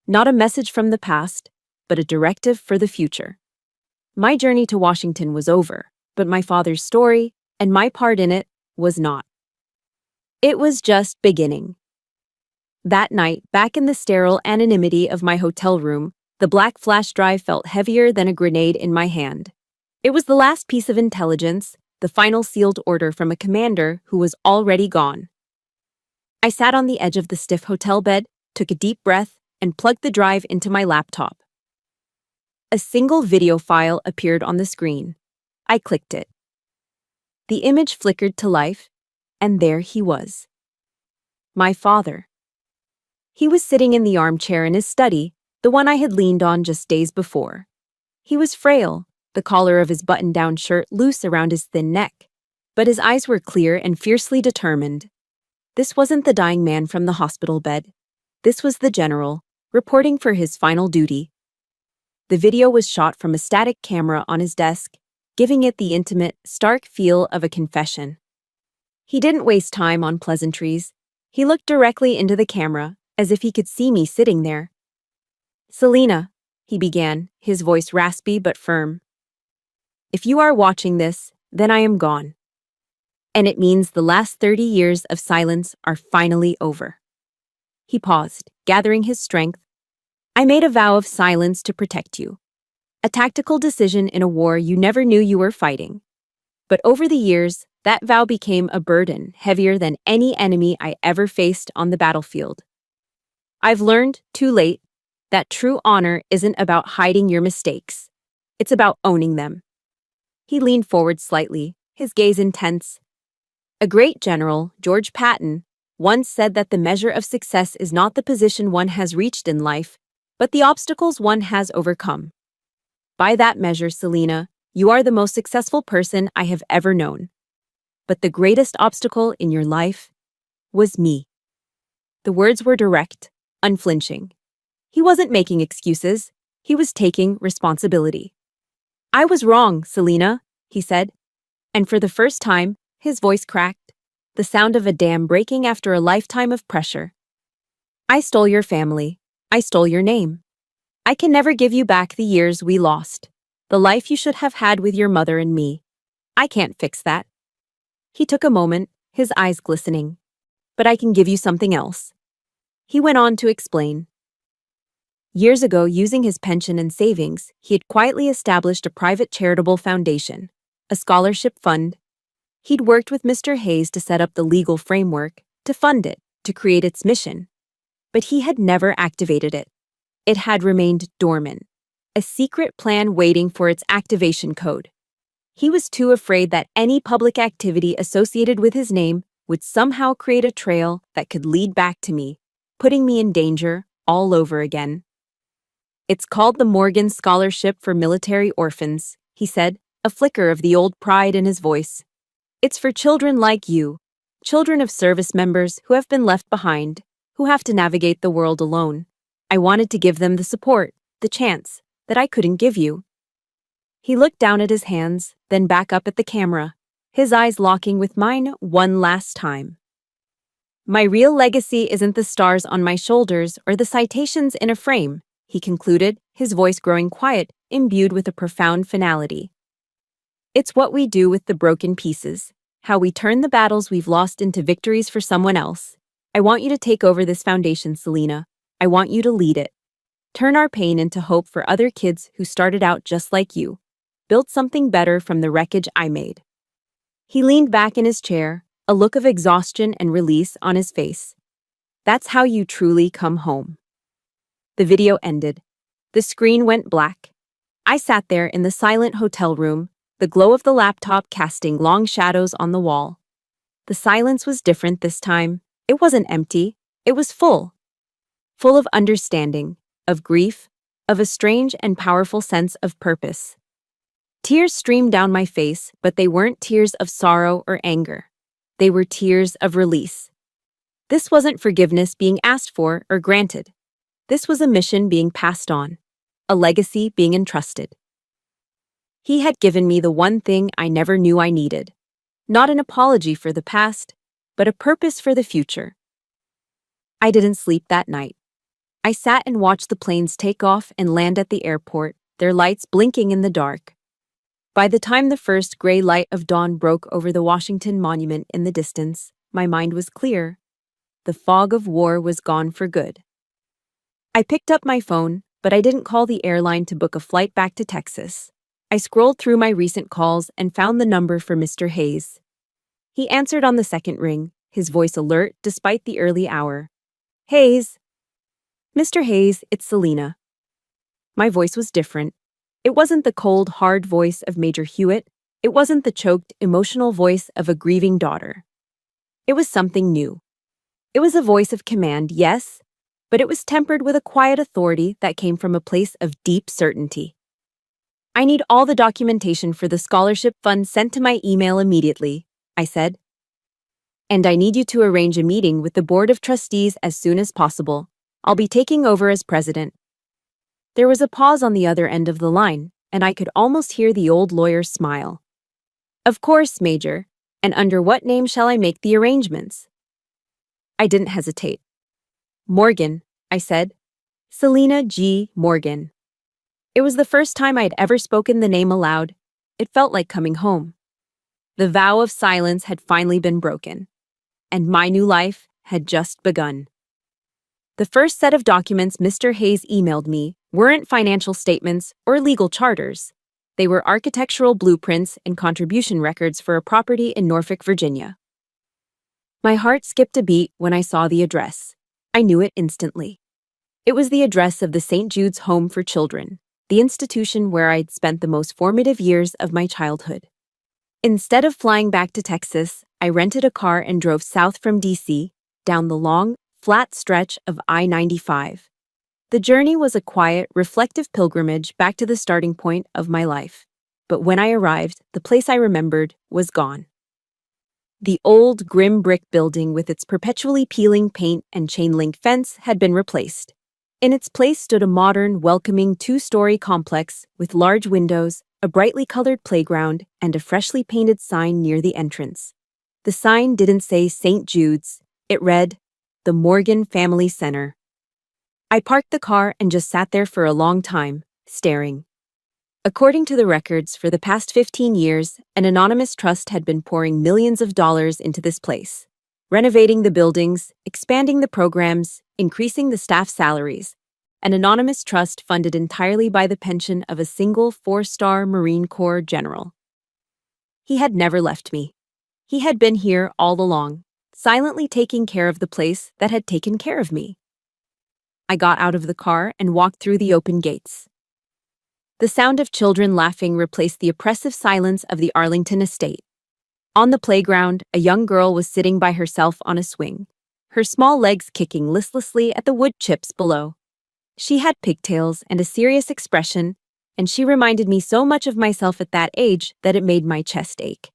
Speaker 1: Not a message from the past, but a directive for the future. My journey to Washington was over, but my father's story, and my part in it, was not. It was just beginning. That night, back in the sterile anonymity of my hotel room, the black flash drive felt heavier than a grenade in my hand. It was the last piece of intelligence, the final sealed order from a commander who was already gone. I sat on the edge of the stiff hotel bed, took a deep breath, and plugged the drive into my laptop. A single video file appeared on the screen. I clicked it. The image flickered to life, and there he was. My father. He was sitting in the armchair in his study, the one I had leaned on just days before. He was frail, the collar of his button-down shirt loose around his thin neck, but his eyes were clear and fiercely determined. This wasn't the dying man from the hospital bed. This was the general, reporting for his final duty. The video was shot from a static camera on his desk, giving it the intimate, stark feel of a confession. He didn't waste time on pleasantries. He looked directly into the camera, as if he could see me sitting there. "Selena," he began, his voice raspy but firm. "If you are watching this, then I am gone. And it means the last 30 years of silence are finally over." He paused, gathering his strength. "I made a vow of silence to protect you. A tactical decision in a war you never knew you were fighting. But over the years, that vow became a burden heavier than any enemy I ever faced on the battlefield. I've learned, too late, that true honor isn't about hiding your mistakes. It's about owning them." He leaned forward slightly, his gaze intense. A great general, George Patton, once said that the measure of success is not the position one has reached in life, but the obstacles one has overcome. By that measure, Selena, you are the most successful person I have ever known. But the greatest obstacle in your life was me. The words were direct, unflinching. He wasn't making excuses. He was taking responsibility. "I was wrong, Selena," he said. And for the first time, his voice cracked, the sound of a dam breaking after a lifetime of pressure. "I stole your family. I stole your name. I can never give you back the years we lost, the life you should have had with your mother and me. I can't fix that." He took a moment, his eyes glistening. "But I can give you something else." He went on to explain. Years ago, using his pension and savings, he had quietly established a private charitable foundation, a scholarship fund. He'd worked with Mr. Hayes to set up the legal framework, to fund it, to create its mission. But he had never activated it. It had remained dormant, a secret plan waiting for its activation code. He was too afraid that any public activity associated with his name would somehow create a trail that could lead back to me, putting me in danger all over again. "It's called the Morgan Scholarship for Military Orphans," he said, a flicker of the old pride in his voice. "It's for children like you, children of service members who have been left behind, who have to navigate the world alone. I wanted to give them the support, the chance, that I couldn't give you." He looked down at his hands, then back up at the camera, his eyes locking with mine one last time. "My real legacy isn't the stars on my shoulders or the citations in a frame," he concluded, his voice growing quiet, imbued with a profound finality. "It's what we do with the broken pieces, how we turn the battles we've lost into victories for someone else. I want you to take over this foundation, Selena. I want you to lead it. Turn our pain into hope for other kids who started out just like you. Build something better from the wreckage I made." He leaned back in his chair, a look of exhaustion and release on his face. "That's how you truly come home." The video ended. The screen went black. I sat there in the silent hotel room, the glow of the laptop casting long shadows on the wall. The silence was different this time. It wasn't empty. It was full. Full of understanding, of grief, of a strange and powerful sense of purpose. Tears streamed down my face, but they weren't tears of sorrow or anger. They were tears of release. This wasn't forgiveness being asked for or granted. This was a mission being passed on, a legacy being entrusted. He had given me the one thing I never knew I needed. Not an apology for the past, but a purpose for the future. I didn't sleep that night. I sat and watched the planes take off and land at the airport, their lights blinking in the dark. By the time the first gray light of dawn broke over the Washington Monument in the distance, my mind was clear. the fog of war was gone for good. I picked up my phone, but I didn't call the airline to book a flight back to Texas. I scrolled through my recent calls and found the number for Mr. Hayes. He answered on the second ring, his voice alert despite the early hour. "Hayes." "Mr. Hayes, it's Selena." My voice was different. It wasn't the cold, hard voice of Major Hewitt. It wasn't the choked, emotional voice of a grieving daughter. It was something new. It was a voice of command, yes, but it was tempered with a quiet authority that came from a place of deep certainty. "I need all the documentation for the scholarship fund sent to my email immediately," I said. "And I need you to arrange a meeting with the Board of Trustees as soon as possible. I'll be taking over as president." There was a pause on the other end of the line, and I could almost hear the old lawyer's smile. "Of course, Major. And under what name shall I make the arrangements?" I didn't hesitate. "Morgan," I said. "Selena G. Morgan." It was the first time I'd ever spoken the name aloud. It felt like coming home. The vow of silence had finally been broken, and my new life had just begun. The first set of documents Mr. Hayes emailed me weren't financial statements or legal charters. They were architectural blueprints and contribution records for a property in Norfolk, Virginia. My heart skipped a beat when I saw the address. I knew it instantly. It was the address of the St. Jude's Home for Children, the institution where I'd spent the most formative years of my childhood. Instead of flying back to Texas, I rented a car and drove south from D.C., down the long, flat stretch of I-95. The journey was a quiet, reflective pilgrimage back to the starting point of my life. But when I arrived, the place I remembered was gone. The old, grim brick building with its perpetually peeling paint and chain-link fence had been replaced. In its place stood a modern, welcoming two-story complex with large windows, a brightly colored playground, and a freshly painted sign near the entrance. The sign didn't say St. Jude's. It read, "The Morgan Family Center." I parked the car and just sat there for a long time, staring. According to the records, for the past 15 years, an anonymous trust had been pouring millions of dollars into this place, renovating the buildings, expanding the programs, increasing the staff salaries. An anonymous trust funded entirely by the pension of a single 4-star Marine Corps general. He had never left me. He had been here all along, silently taking care of the place that had taken care of me. I got out of the car and walked through the open gates. The sound of children laughing replaced the oppressive silence of the Arlington estate. On the playground, a young girl was sitting by herself on a swing, her small legs kicking listlessly at the wood chips below. She had pigtails and a serious expression, and she reminded me so much of myself at that age that it made my chest ache.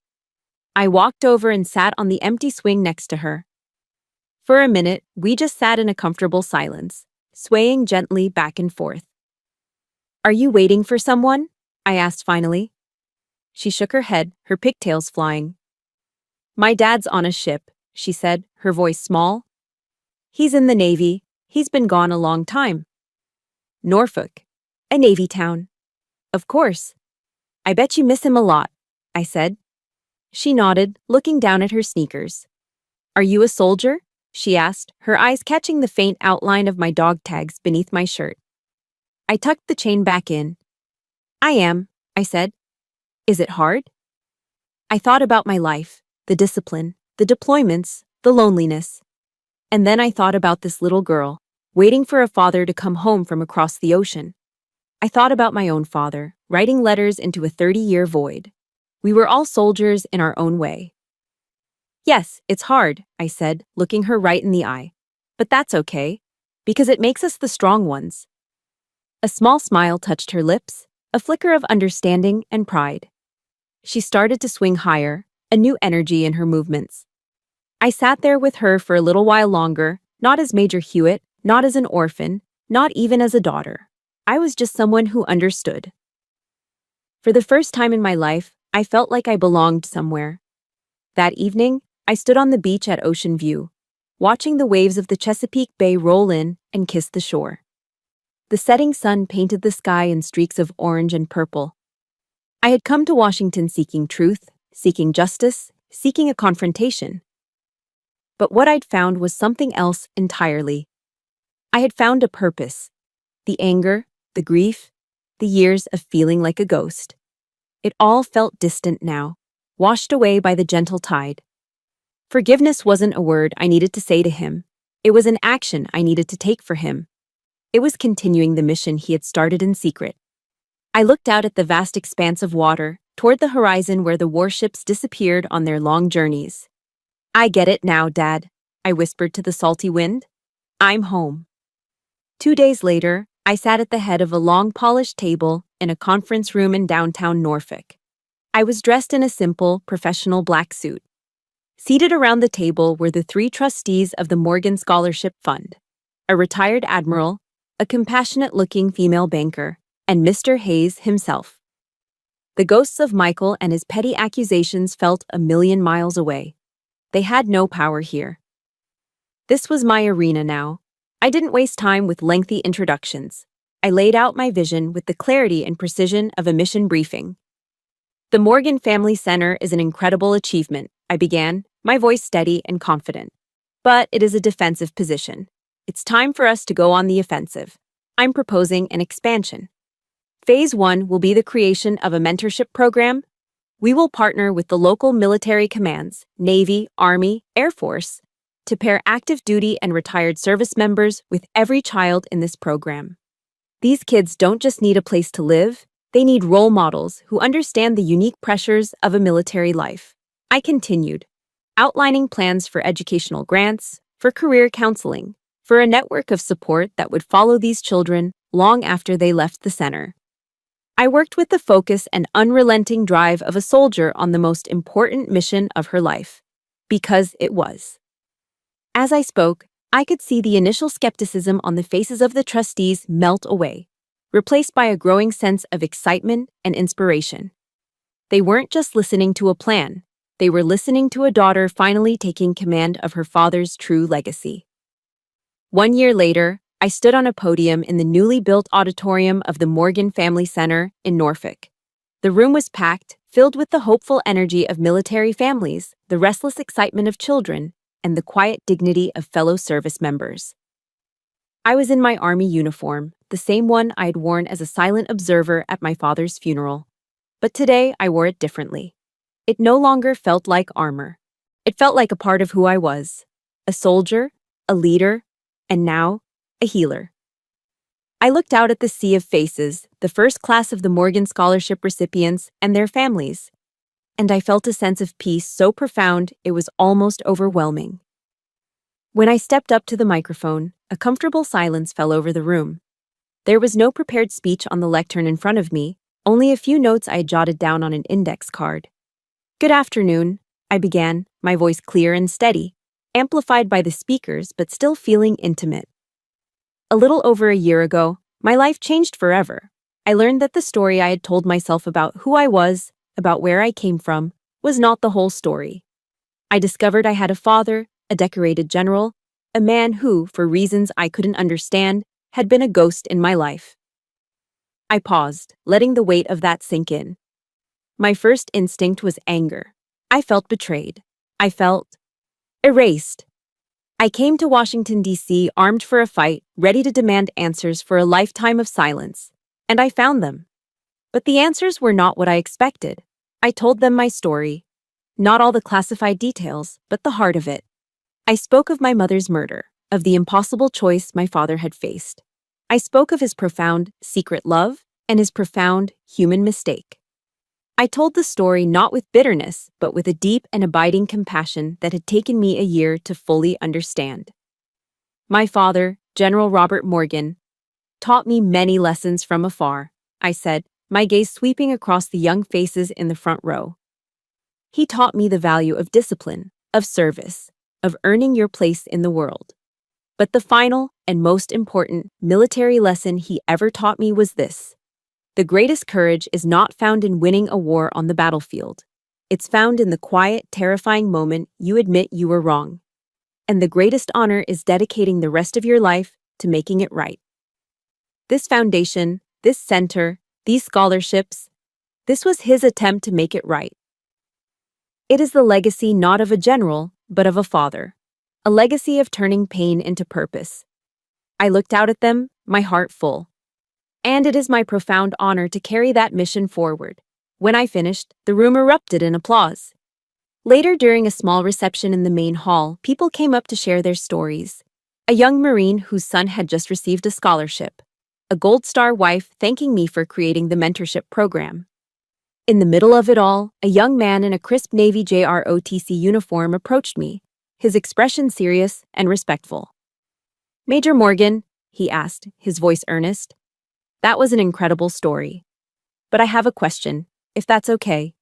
Speaker 1: I walked over and sat on the empty swing next to her. For a minute, we just sat in a comfortable silence, swaying gently back and forth. "Are you waiting for someone?" I asked finally. She shook her head, her pigtails flying. "My dad's on a ship," she said, her voice small. "He's in the Navy. He's been gone a long time." "Norfolk, a Navy town." "Of course. I bet you miss him a lot," I said. She nodded, looking down at her sneakers. "Are you a soldier?" she asked, her eyes catching the faint outline of my dog tags beneath my shirt. I tucked the chain back in. "I am," I said. "Is it hard?" I thought about my life, the discipline, the deployments, the loneliness. And then I thought about this little girl, waiting for a father to come home from across the ocean. I thought about my own father, writing letters into a 30-year void. We were all soldiers in our own way. "Yes, it's hard," I said, looking her right in the eye. "But that's okay, because it makes us the strong ones." A small smile touched her lips, a flicker of understanding and pride. She started to swing higher, a new energy in her movements. I sat there with her for a little while longer, not as Major Hewitt, not as an orphan, not even as a daughter. I was just someone who understood. For the first time in my life, I felt like I belonged somewhere. That evening, I stood on the beach at Ocean View, watching the waves of the Chesapeake Bay roll in and kiss the shore. The setting sun painted the sky in streaks of orange and purple. I had come to Washington seeking truth, seeking justice, seeking a confrontation. But what I'd found was something else entirely. I had found a purpose. The anger, the grief, the years of feeling like a ghost. It all felt distant now, washed away by the gentle tide. Forgiveness wasn't a word I needed to say to him. It was an action I needed to take for him. It was continuing the mission he had started in secret. I looked out at the vast expanse of water, toward the horizon where the warships disappeared on their long journeys. I get it now, Dad, I whispered to the salty wind. I'm home. 2 days later, I sat at the head of a long polished table in a conference room in downtown Norfolk. I was dressed in a simple, professional black suit. Seated around the table were the 3 trustees of the Morgan Scholarship Fund, a retired admiral, a compassionate-looking female banker, and Mr. Hayes himself. The ghosts of Michael and his petty accusations felt a million miles away. They had no power here. This was my arena now. I didn't waste time with lengthy introductions. I laid out my vision with the clarity and precision of a mission briefing. The Morgan Family Center is an incredible achievement, I began, my voice steady and confident. But it is a defensive position. It's time for us to go on the offensive. I'm proposing an expansion. Phase 1 will be the creation of a mentorship program. We will partner with the local military commands, Navy, Army, Air Force, to pair active duty and retired service members with every child in this program. These kids don't just need a place to live, they need role models who understand the unique pressures of a military life. I continued, outlining plans for educational grants, for career counseling, for a network of support that would follow these children long after they left the center. I worked with the focus and unrelenting drive of a soldier on the most important mission of her life, because it was. As I spoke, I could see the initial skepticism on the faces of the trustees melt away, replaced by a growing sense of excitement and inspiration. They weren't just listening to a plan, they were listening to a daughter finally taking command of her father's true legacy. 1 year later, I stood on a podium in the newly built auditorium of the Morgan Family Center in Norfolk. The room was packed, filled with the hopeful energy of military families, the restless excitement of children, and the quiet dignity of fellow service members. I was in my Army uniform, the same one I had worn as a silent observer at my father's funeral. But today I wore it differently. It no longer felt like armor. It felt like a part of who I was. A soldier, a leader, and now, a healer. I looked out at the sea of faces, the first class of the Morgan Scholarship recipients and their families, and I felt a sense of peace so profound it was almost overwhelming. When I stepped up to the microphone, a comfortable silence fell over the room. There was no prepared speech on the lectern in front of me, only a few notes I had jotted down on an index card. "Good afternoon," I began, my voice clear and steady, amplified by the speakers but still feeling intimate. A little over a year ago, my life changed forever. I learned that the story I had told myself about who I was, about where I came from, was not the whole story. I discovered I had a father, a decorated general, a man who, for reasons I couldn't understand, had been a ghost in my life. I paused, letting the weight of that sink in. My first instinct was anger. I felt betrayed. I felt erased. I came to Washington, D.C. armed for a fight, ready to demand answers for a lifetime of silence. And I found them. But the answers were not what I expected. I told them my story. Not all the classified details, but the heart of it. I spoke of my mother's murder, of the impossible choice my father had faced. I spoke of his profound, secret love and his profound, human mistake. I told the story not with bitterness, but with a deep and abiding compassion that had taken me a year to fully understand. My father, General Robert Morgan, taught me many lessons from afar, I said, my gaze sweeping across the young faces in the front row. He taught me the value of discipline, of service, of earning your place in the world. But the final and most important military lesson he ever taught me was this. The greatest courage is not found in winning a war on the battlefield. It's found in the quiet, terrifying moment you admit you were wrong. And the greatest honor is dedicating the rest of your life to making it right. This foundation, this center, these scholarships, this was his attempt to make it right. It is the legacy not of a general, but of a father. a legacy of turning pain into purpose. I looked out at them, my heart full. And it is my profound honor to carry that mission forward. When I finished, the room erupted in applause. Later, during a small reception in the main hall, people came up to share their stories. A young Marine whose son had just received a scholarship. A Gold Star wife thanking me for creating the mentorship program. In the middle of it all, a young man in a crisp Navy JROTC uniform approached me, his expression serious and respectful. "Major Morgan," he asked, his voice earnest. "That was an incredible story. But I have a question, if that's okay."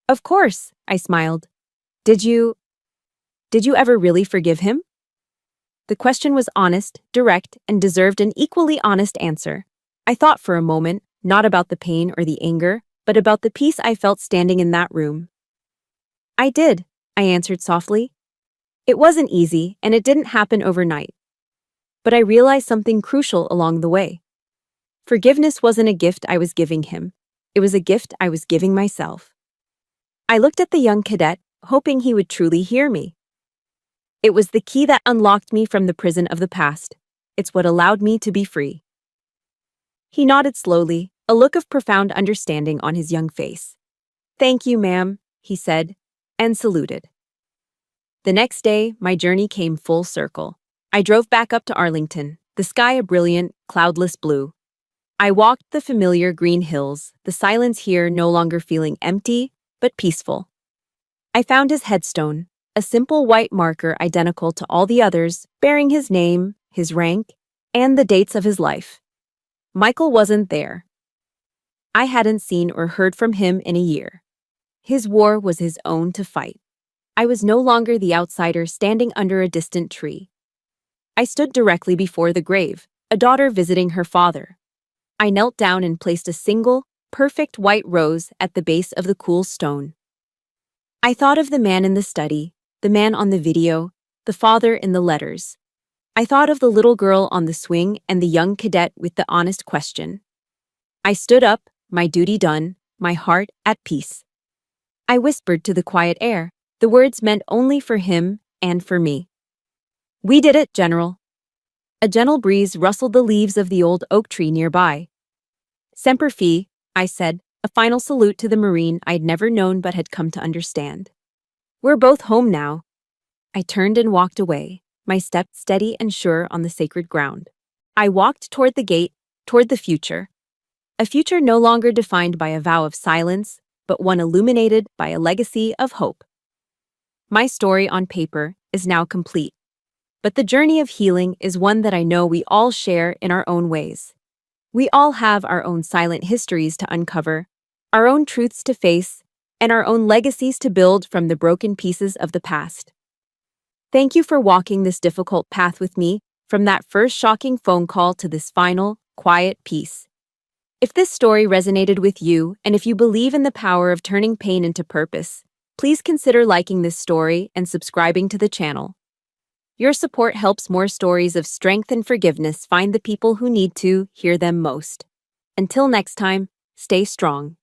Speaker 1: "Of course," I smiled. Did you ever really forgive him?" The question was honest, direct, and deserved an equally honest answer. I thought for a moment, not about the pain or the anger, but about the peace I felt standing in that room. "I did," I answered softly. "It wasn't easy, and it didn't happen overnight. But I realized something crucial along the way. Forgiveness wasn't a gift I was giving him. It was a gift I was giving myself." I looked at the young cadet, hoping he would truly hear me. "It was the key that unlocked me from the prison of the past. It's what allowed me to be free." He nodded slowly, a look of profound understanding on his young face. "Thank you, ma'am," he said, and saluted. The next day, my journey came full circle. I drove back up to Arlington, the sky a brilliant, cloudless blue. I walked the familiar green hills, the silence here no longer feeling empty, but peaceful. I found his headstone, a simple white marker identical to all the others, bearing his name, his rank, and the dates of his life. Michael wasn't there. I hadn't seen or heard from him in a year. His war was his own to fight. I was no longer the outsider standing under a distant tree. I stood directly before the grave, a daughter visiting her father. I knelt down and placed a single, perfect white rose at the base of the cool stone. I thought of the man in the study, the man on the video, the father in the letters. I thought of the little girl on the swing and the young cadet with the honest question. I stood up, my duty done, my heart at peace. I whispered to the quiet air, the words meant only for him and for me. "We did it, General." A gentle breeze rustled the leaves of the old oak tree nearby. "Semper Fi," I said, a final salute to the Marine I'd never known but had come to understand. "We're both home now." I turned and walked away, my step steady and sure on the sacred ground. I walked toward the gate, toward the future. A future no longer defined by a vow of silence, but one illuminated by a legacy of hope. My story on paper is now complete. But the journey of healing is one that I know we all share in our own ways. We all have our own silent histories to uncover, our own truths to face, and our own legacies to build from the broken pieces of the past. Thank you for walking this difficult path with me, from that first shocking phone call to this final, quiet peace. If this story resonated with you, and if you believe in the power of turning pain into purpose, please consider liking this story and subscribing to the channel. Your support helps more stories of strength and forgiveness find the people who need to hear them most. Until next time, stay strong.